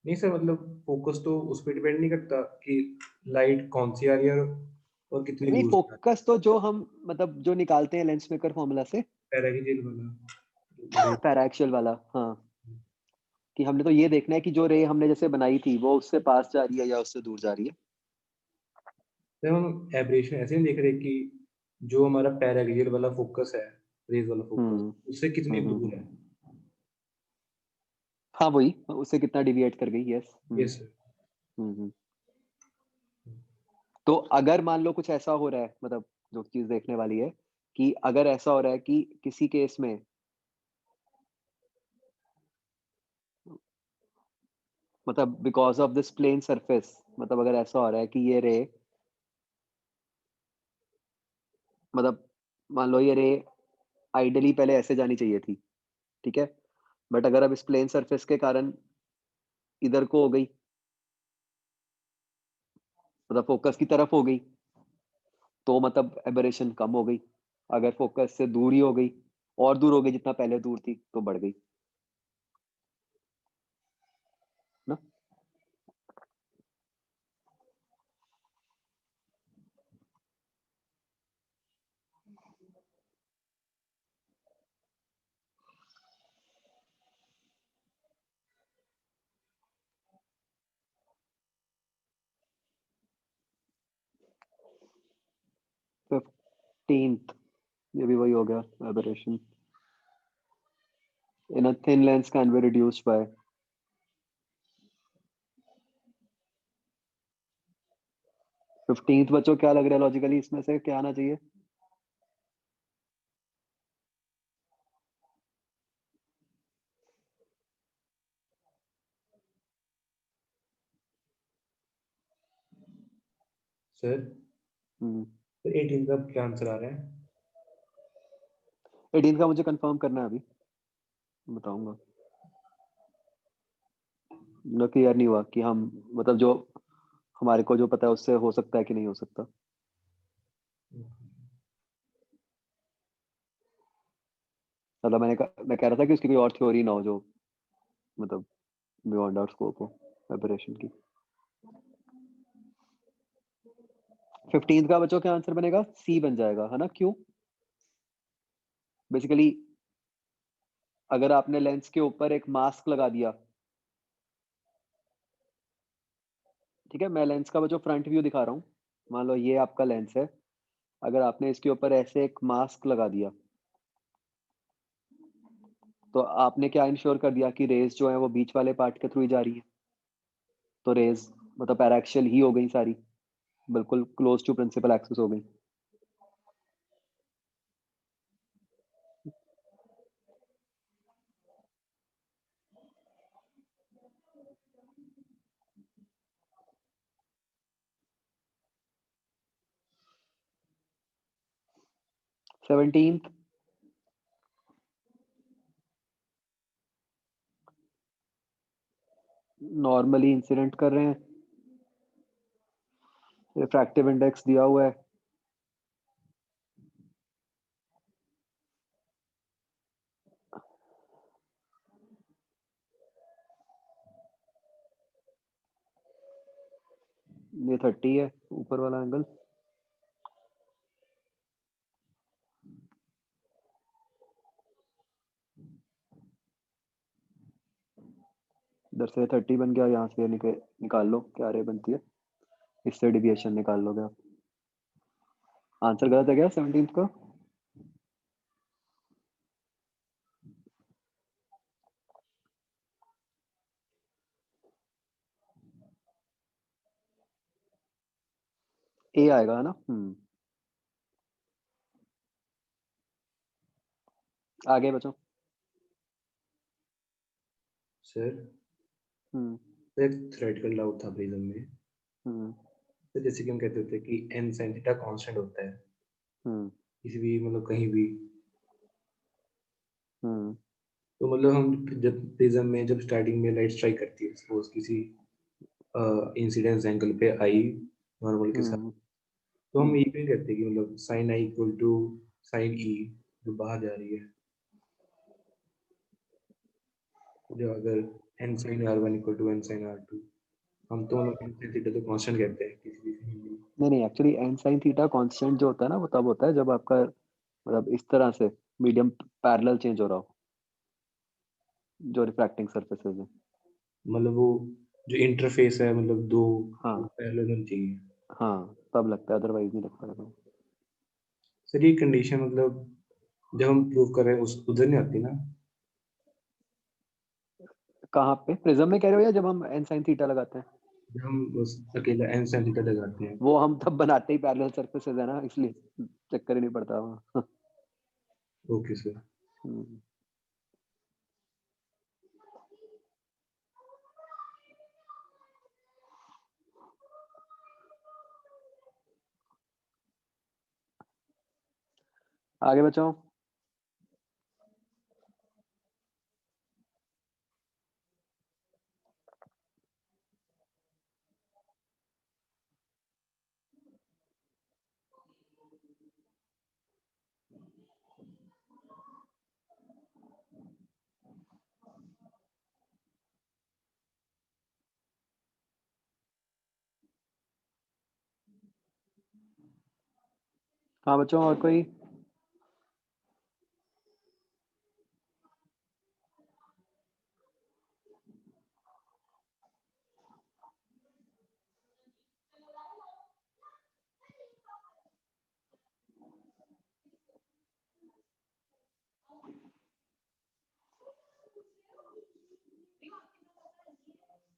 नहीं सर मतलब फोकस तो उस पर डिपेंड नहीं करता कि लाइट कौन सी आ रही है और कितनी नहीं, दूर से आ रही फोकस तो जो हम मतलब जो निकालते हैं लेंस मेकर फॉर्मूला से, है। पैरागीजेल वाला पैराक्सियल वाला। हाँ, कि हमने तो ये देखना है कि जो रे हमने जैसे बनाई थी वो उससे पास जा रही है या उससे दूर जा रही है। सर हम एब्रेशन ऐसे नहीं देख रहे कि जो हमारा पैरागीजेल वाला फोकस है, रेज वाला फोकस, हम्म उससे कितनी हम्म दूर हम्म। है। हाँ वही, उससे कितना डिविएट कर गई। यस। Yes sir. हम्म। तो अगर मान लो कुछ ऐसा हो रहा है, मतलब जो चीज देखने वाली है कि अगर ऐसा हो रहा है कि किसी केस में मतलब because of this plane surface, मतलब अगर ऐसा हो रहा है कि ये रे मतलब मान लो ये रे आइडियली पहले ऐसे जानी चाहिए थी, ठीक है, बट अगर अब इस प्लेन सरफेस के कारण इधर को हो गई, मतलब फोकस की तरफ हो गई, तो मतलब एबरेशन कम हो गई। अगर फोकस से दूर ही हो गई, और दूर हो गई जितना पहले दूर थी, तो बढ़ गई ना। फिफ्टींथ, ये भी वही हो गया, aberration in a thin lens can be reduced by. 15th बच्चों क्या लग रहा है लॉजिकली इसमें से क्या आना चाहिए? सर हम्म तो 18 का क्या आंसर आ रहा है। 18th का मुझे कंफर्म करना है, अभी बताऊंगा। मतलब क्लियर नहीं हुआ कि हम मतलब जो हमारे को जो पता है उससे हो सकता है कि नहीं हो सकता। मतलब मैं कह रहा था कि उसकी कोई और थ्योरी ना हो जो मतलब बियॉन्ड आवर स्कोप हो एबरेशन की। 15th का बच्चों क्या आंसर बनेगा? सी बन जाएगा है ना। क्यों? बेसिकली अगर आपने लेंस के ऊपर एक मास्क लगा दिया, ठीक है, मैं लेंस का वो जो फ्रंट व्यू दिखा रहा हूँ, मान लो ये आपका लेंस है, अगर आपने इसके ऊपर ऐसे एक मास्क लगा दिया, तो आपने क्या इंश्योर कर दिया कि रेज जो है वो बीच वाले पार्ट के थ्रू ही जा रही है, तो रेज मतलब पैराक्सियल ही हो गई सारी, बिल्कुल क्लोज टू प्रिंसिपल एक्सिस हो गई। सेवनटीन्थ, नॉर्मली इंसिडेंट कर रहे हैं, रिफ्रैक्टिव इंडेक्स दिया हुआ है, ये 30 है ऊपर वाला एंगल, इधर से 30 बन गया, यहाँ से निकाल लो क्या रे बनती है, इससे डिविएशन निकाल लोगे आप। आंसर गलत है क्या 17th का? ए आएगा ना। आगे बचो। सर एक थ्योरेटिकल डाउट था प्रिज्म में। तो जैसे कि हम कहते होते हैं कि n sin थीटा कांस्टेंट होता है किसी भी मतलब कहीं भी, तो मतलब हम जब प्रिज्म में जब स्टार्टिंग में लाइट स्ट्राइक करती है सपोज किसी इंसिडेंस एंगल पे आई नॉर्मल के साथ, तो हम ये भी कहते हैं कि मतलब sin i equal to sin e जो बाहर जा रही है, जो अगर n sin r1 equal to n sin r2, हम तो मतलब n sin थीटा तो कांस्टेंट कहते हैं किसी भी नहीं, actually n sine theta constant जो होता है ना, वो तब होता है जब आपका मतलब इस तरह से मीडियम पैरेलल चेंज हो रहा हो, जो रिफ्रैक्टिंग सरफेसेस है। मतलब वो जो इंटरफेस है मतलब दो हाँ पैरेलल होनी चाहिए। हाँ, तब लगता है, अदरवाइज नहीं लगता है। सर ये कंडीशन मतलब जब हम प्रूव कर रहे हैं उस उधर नहीं आती ना? कहाँ पे प्रिज्म में कह रहे हो, या जब हम एन साइन थीटा लगाते हैं? जब हम बस अकेला n sin थीटा लगाते हैं। वो हम तब बनाते ही पैरेलल सरफेसेस है ना, इसलिए चक्कर ही नहीं पड़ता वहाँ। Okay sir. आगे बचाओ। हाँ बच्चों, और कोई?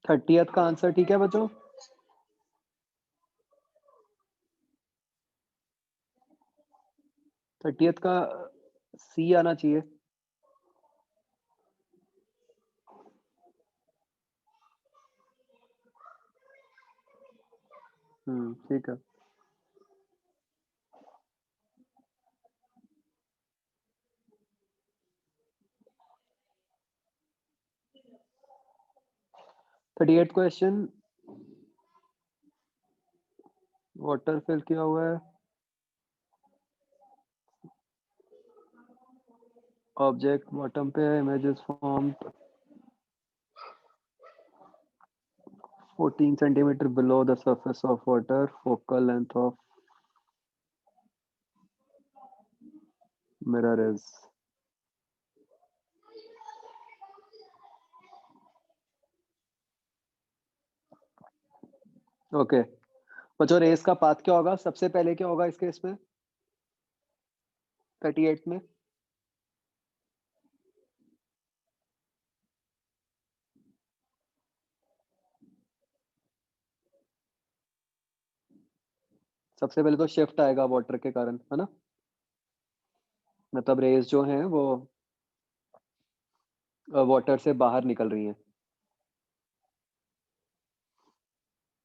थर्टियथ का आंसर ठीक है बच्चों? थर्टियथ का सी आना चाहिए। ठीक है। Thirty eight question, water fill किया हुआ है, ऑब्जेक्ट बॉटम पे, images form 14 centimeter below the surface of water, focal length of mirror is okay, बच्चों रेस का पाथ क्या होगा? सबसे पहले क्या होगा इस केस में 38 में? सबसे पहले तो शिफ्ट आएगा वाटर के कारण, है ना? मतलब रेस जो हैं वो वाटर से बाहर निकल रही हैं।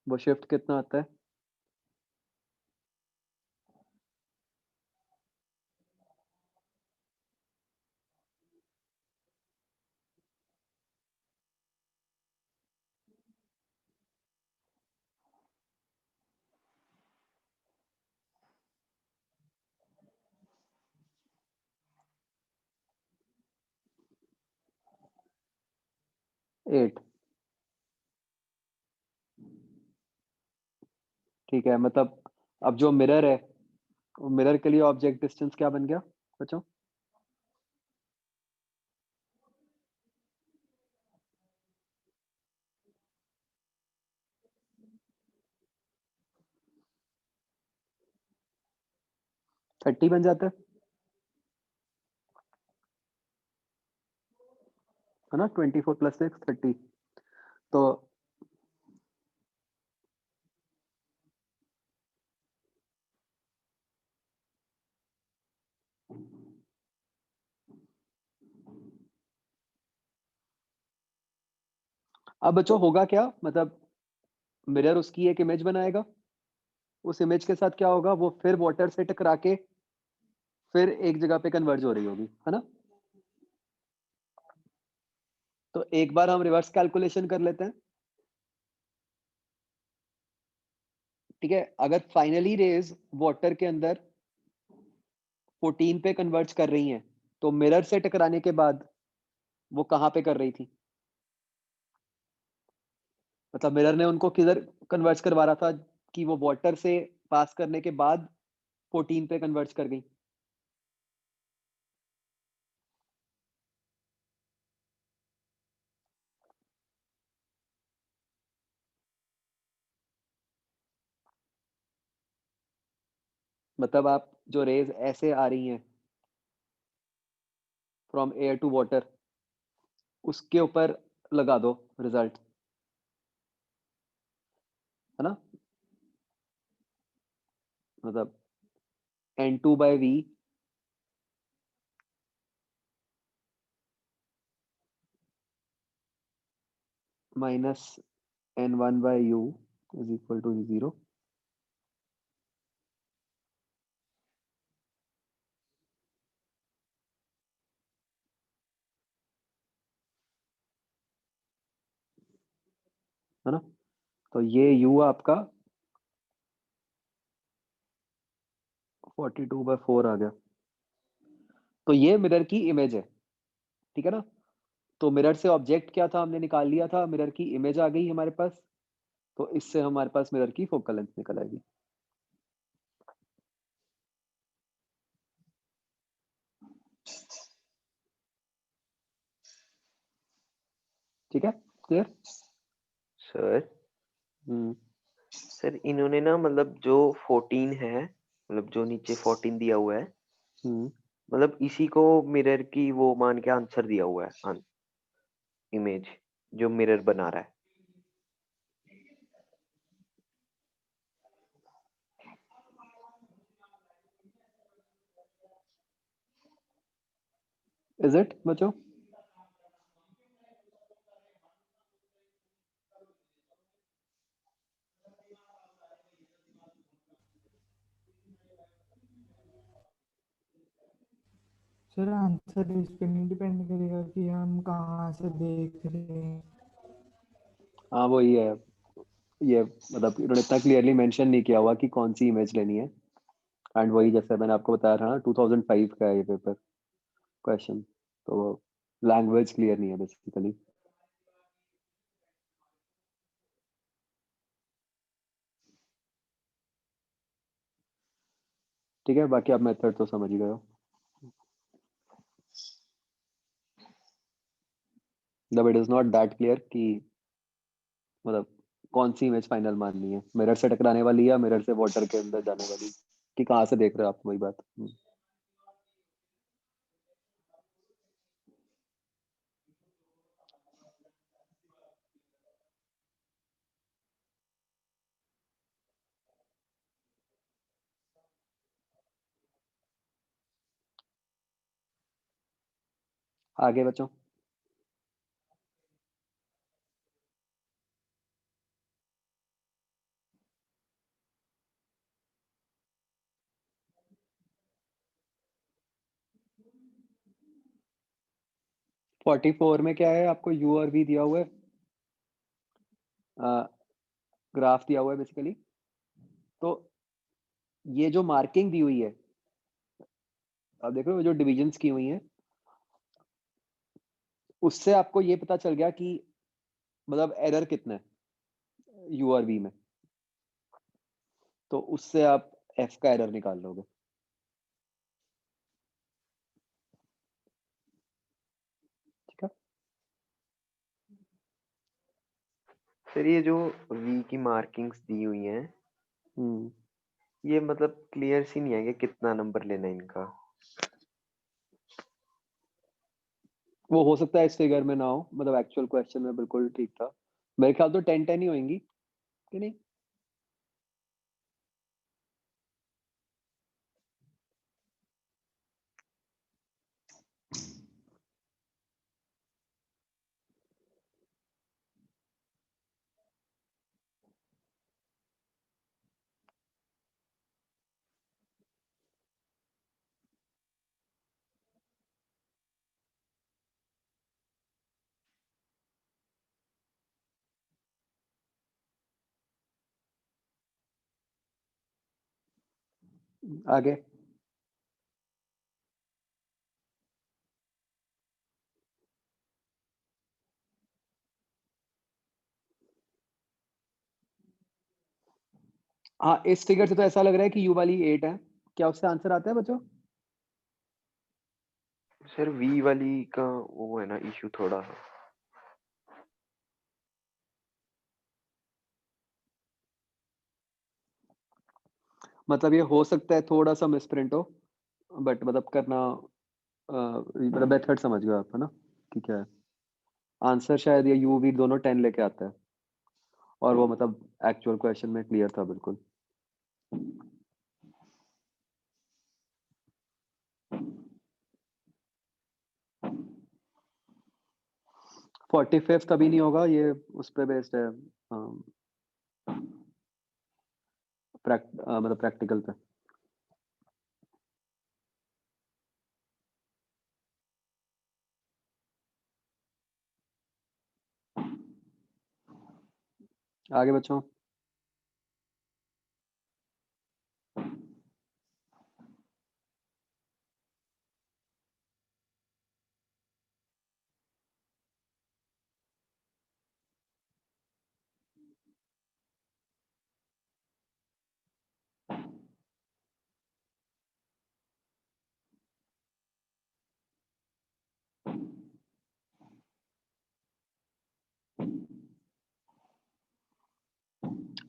वो शिफ्ट कितना आता है? एट। ठीक है, मतलब अब जो मिरर है, मिरर के लिए ऑब्जेक्ट डिस्टेंस क्या बन गया बच्चों? थर्टी बन जाता है ना? 24 + 6 30। तो अब बच्चों होगा क्या? मतलब मिरर उसकी एक इमेज बनाएगा, उस इमेज के साथ क्या होगा, वो फिर वाटर से टकरा के फिर एक जगह पे कन्वर्ज हो रही होगी, है ना? तो एक बार हम रिवर्स कैलकुलेशन कर लेते हैं। ठीक है, अगर फाइनली रेज वाटर के अंदर 14 पे कन्वर्ज कर रही हैं, तो मिरर से टकराने के बाद वो कहाँ पे कर रही थी? मतलब मिरर ने उनको किधर कन्वर्ज करवा रहा था कि वो वाटर से पास करने के बाद 14 पे कन्वर्ज कर गई? मतलब आप जो रेज ऐसे आ रही हैं फ्रॉम एयर टू वाटर, उसके ऊपर लगा दो रिजल्ट, है ना? मतलब N2/V minus N1/U is equal to 0। है ना? तो ये U आपका 42/4 आ गया। तो ये मिरर की इमेज है, ठीक है ना? तो मिरर से ऑब्जेक्ट क्या था हमने निकाल लिया था, मिरर की इमेज आ गई हमारे पास। तो इससे हमारे पास मिरर की फोकल लेंथ निकल आएगी। ठीक है, क्लियर? सर हम्म। सर इन्होंने ना मतलब जो 14 है, मतलब जो नीचे 14 दिया हुआ है, हम्म। मतलब इसी को मिरर की वो मान के आंसर दिया हुआ है, इमेज जो मिरर बना रहा है। इज इट बच्चों? सर आंसर इस पे नहीं डिपेंड करेगा कि हम कहाँ से देख रहे हैं। हाँ वो ही है, ये मतलब इन्होंने इतना क्लियरली मेंशन नहीं किया हुआ कि कौन सी इमेज लेनी है। एंड वही जैसे मैंने आपको बताया था ना, 2005 का है ये पेपर क्वेश्चन। तो लैंग्वेज क्लियर नहीं है बेसिकली। ठीक है, बाकी आप मेथड तो समझ ही गए हो। मतलब it is not that clear कि मतलब कौन सी इमेज फाइनल माननी है, मिरर से टकराने वाली या मिरर से वाटर के अंदर जाने वाली, कि कहाँ से देख रहे हो आप, वही बात। आगे बच्चों। फोर्टी फोर में क्या है, आपको यू और वी दिया हुआ है, ग्राफ दिया हुआ है बेसिकली। तो ये जो मार्किंग दी हुई है, अब देख रहे हो जो डिविजन्स की हुई हैं, उससे आपको ये पता चल गया कि मतलब एरर कितना है यू और वी में, तो उससे आप एफ का एरर निकाल लोगे। ठीक है। सर ये जो वी की मार्किंग्स दी हुई हैं, ये मतलब क्लियर सी नहीं है कि कितना नंबर लेना है इनका। वो हो सकता है इस फिगर में ना हो, मतलब एक्चुअल क्वेश्चन में बिल्कुल ठीक था। मेरे ख्याल तो 10-10 ही होंगी कि नहीं। आगे। हाँ, इस फिगर से तो ऐसा लग रहा है कि यू वाली 8 है। क्या उससे आंसर आता है बच्चों? सर वी वाली का वो है ना इशू थोड़ा। मतलब ये हो सकता है थोड़ा सा मिसप्रिंट हो, बट मतलब करना मतलब मेथड समझ गए आप, है ना कि क्या है। आंसर शायद ये यू वी दोनों 10 लेके आता है, और वो मतलब एक्चुअल क्वेश्चन में क्लियर था बिल्कुल। फोर्टी फिफ्थ कभी नहीं होगा, ये उस पर बेस्ड है, मतलब प्रैक्टिकल पे। आगे बच्चों।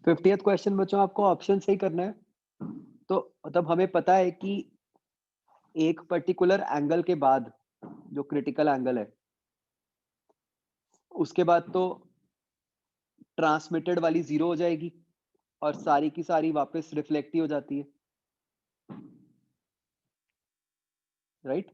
फिफ्टियथ क्वेश्चन बच्चों, आपको ऑप्शन सही करना है। तो मतलब हमें पता है कि एक पर्टिकुलर एंगल के बाद, जो क्रिटिकल एंगल है, उसके बाद तो ट्रांसमिटेड वाली 0 हो जाएगी और सारी की सारी वापस रिफ्लेक्ट ही हो जाती है, राइट।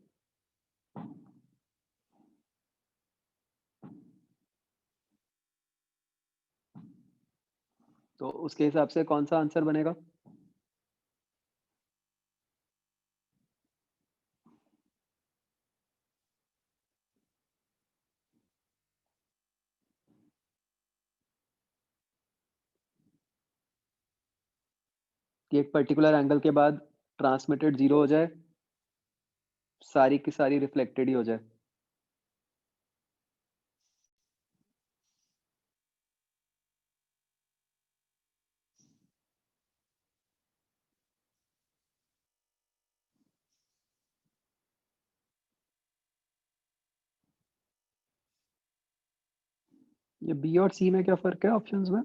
तो उसके हिसाब से कौन सा आंसर बनेगा? कि एक पर्टिकुलर एंगल के बाद ट्रांसमिटेड 0 हो जाए, सारी की सारी रिफ्लेक्टेड ही हो जाए। ये बी और सी में क्या फर्क है ऑप्शंस में?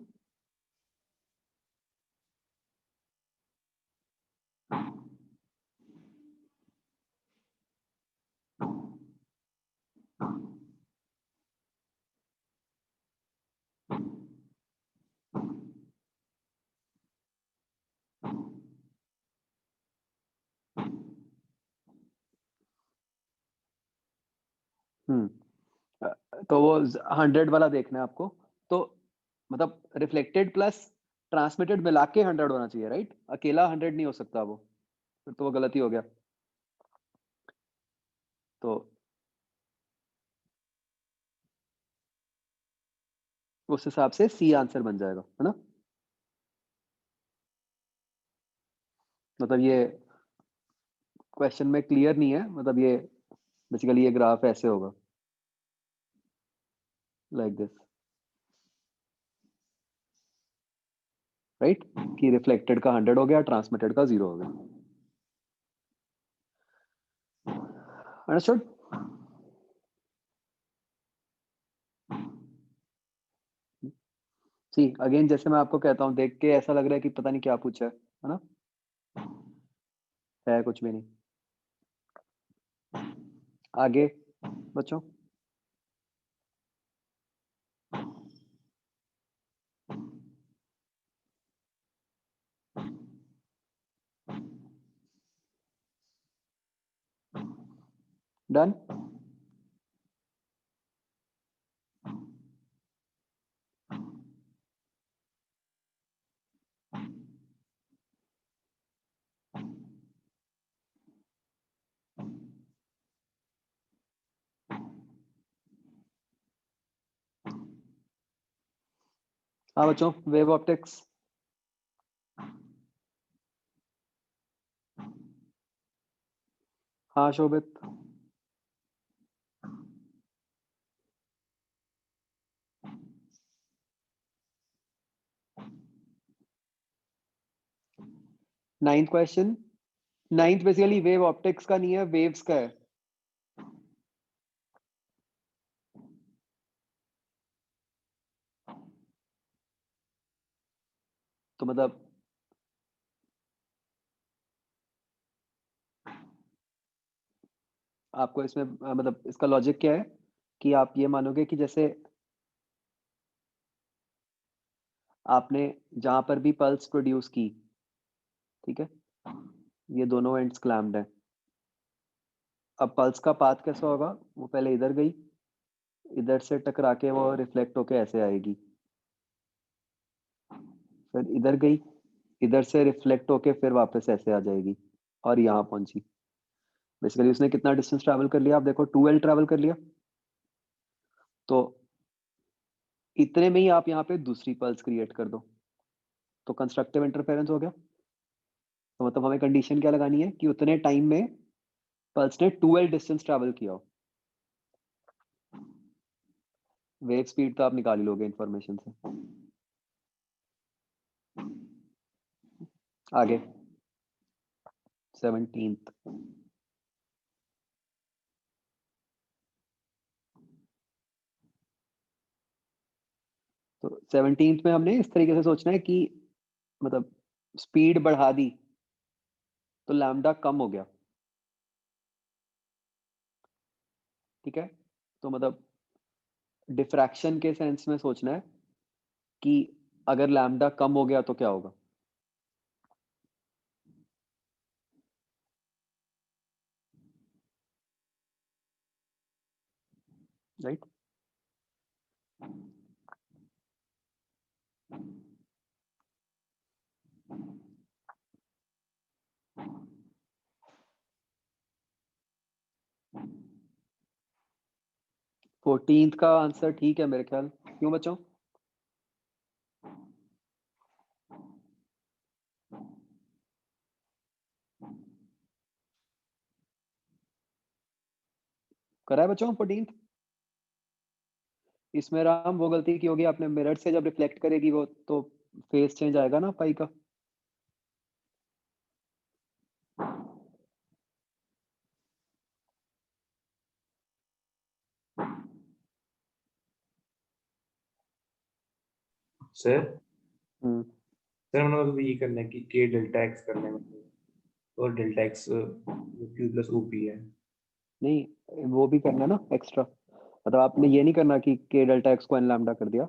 तो वो 100 वाला देखना है आपको। तो मतलब रिफ्लेक्टेड प्लस ट्रांसमिटेड मिला के 100 होना चाहिए, राइट? अकेला 100 नहीं हो सकता वो, फिर तो वो गलती हो गया। तो उस हिसाब से सी आंसर बन जाएगा, है ना? मतलब ये क्वेश्चन में क्लियर नहीं है, मतलब ये बेसिकली ये ग्राफ ऐसे होगा, लाइक दिस, राइट? कि रिफ्लेक्टेड का 100 हो गया, ट्रांसमिटेड का 0 हो गया। अंडरस्टूड? सी अगेन, जैसे मैं आपको कहता हूँ, देख के ऐसा लग रहा है कि पता नहीं क्या पूछा है ना? है कुछ भी नहीं। आगे बच्चों, डन? हाँ बच्चों, वेव ऑप्टिक्स। हाँ Shobhit. Ninth question. Ninth basically wave optics का नहीं है, वेव्स का है। तो मतलब आपको इसमें मतलब इसका लॉजिक क्या है कि आप ये मानोगे कि जैसे आपने जहां पर भी पल्स प्रोड्यूस की, ठीक है, ये दोनों एंड्स क्लैम्प्ड है। अब पल्स का पाथ कैसा होगा? वो पहले इधर गई, इधर से टकरा के वो रिफ्लेक्ट होके ऐसे आएगी, फिर इधर गई, इधर से रिफ्लेक्ट होके फिर वापस ऐसे आ जाएगी और यहाँ पहुंची। बेसिकली उसने कितना डिस्टेंस ट्रैवल कर लिया? आप देखो 2L ट्रैवल कर लिया। तो इतने में ही आप यहाँ पे दूसरी पल्स क्रिएट कर दो, तो कंस्ट्रक्टिव इंटरफेरेंस हो गया। तो मतलब हमें कंडीशन क्या लगानी है कि उतने टाइम में पल्स ने 2L डिस्टेंस ट्रैवल किया हो। वेव स्पीड तो आप निकाल ही लोगे इंफॉर्मेशन से। आगे 17th। तो 17th में हमने इस तरीके से सोचना है कि मतलब स्पीड बढ़ा दी तो लैम्डा कम हो गया, ठीक है? तो मतलब डिफ्रैक्शन के सेंस में सोचना है कि अगर लैम्डा कम हो गया तो क्या होगा, राइट? फोर्टींथ का आंसर ठीक है मेरे ख्याल। क्यों बच्चों? करा है बच्चों 14th? इसमें राम वो गलती की होगी आपने, मिरर से जब रिफ्लेक्ट करेगी वो तो फेस चेंज आएगा ना पाई का। सर हम्म। सर हमने मतलब ये करना है कि के डेल्टा एक्स करना है, मतलब और delta x Q plus OP है। नहीं वो भी करना ना एक्स्ट्रा, मतलब आपने ये नहीं करना कि के डेल्टा एक्स को एन लैम्डा कर दिया,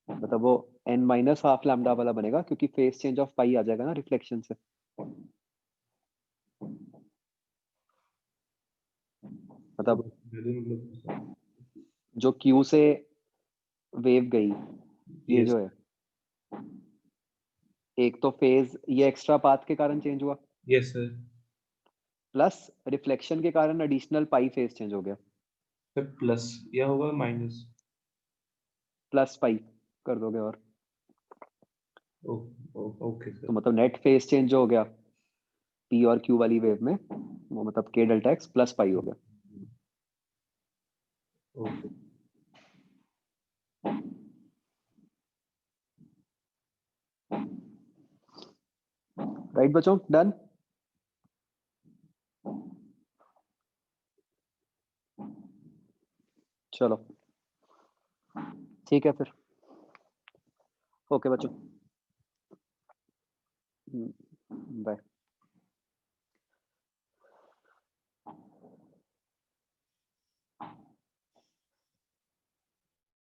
मतलब वो एन माइनस हाफ लैम्डा वाला बनेगा क्योंकि फेस चेंज ऑफ पाई आ जाएगा ना रिफ्लेक्शन से। मतलब मतलब जो क्यू से वेव गई, ये Yes. जो है एक तो फेज ये एक्स्ट्रा पाथ के कारण चेंज हुआ, Yes, sir. प्लस रिफ्लेक्शन के कारण एडिशनल पाई फेज चेंज हो गया, सर प्लस या होगा माइनस? प्लस पाई कर दोगे और ओके तो सर। मतलब नेट फेज चेंज हो गया पी और क्यू वाली वेव में, वो मतलब के डेल्टा एक्स प्लस पाई हो गया। ओके। राइट बच्चों, डन। चलो ठीक है फिर, ओके बच्चों, बाय।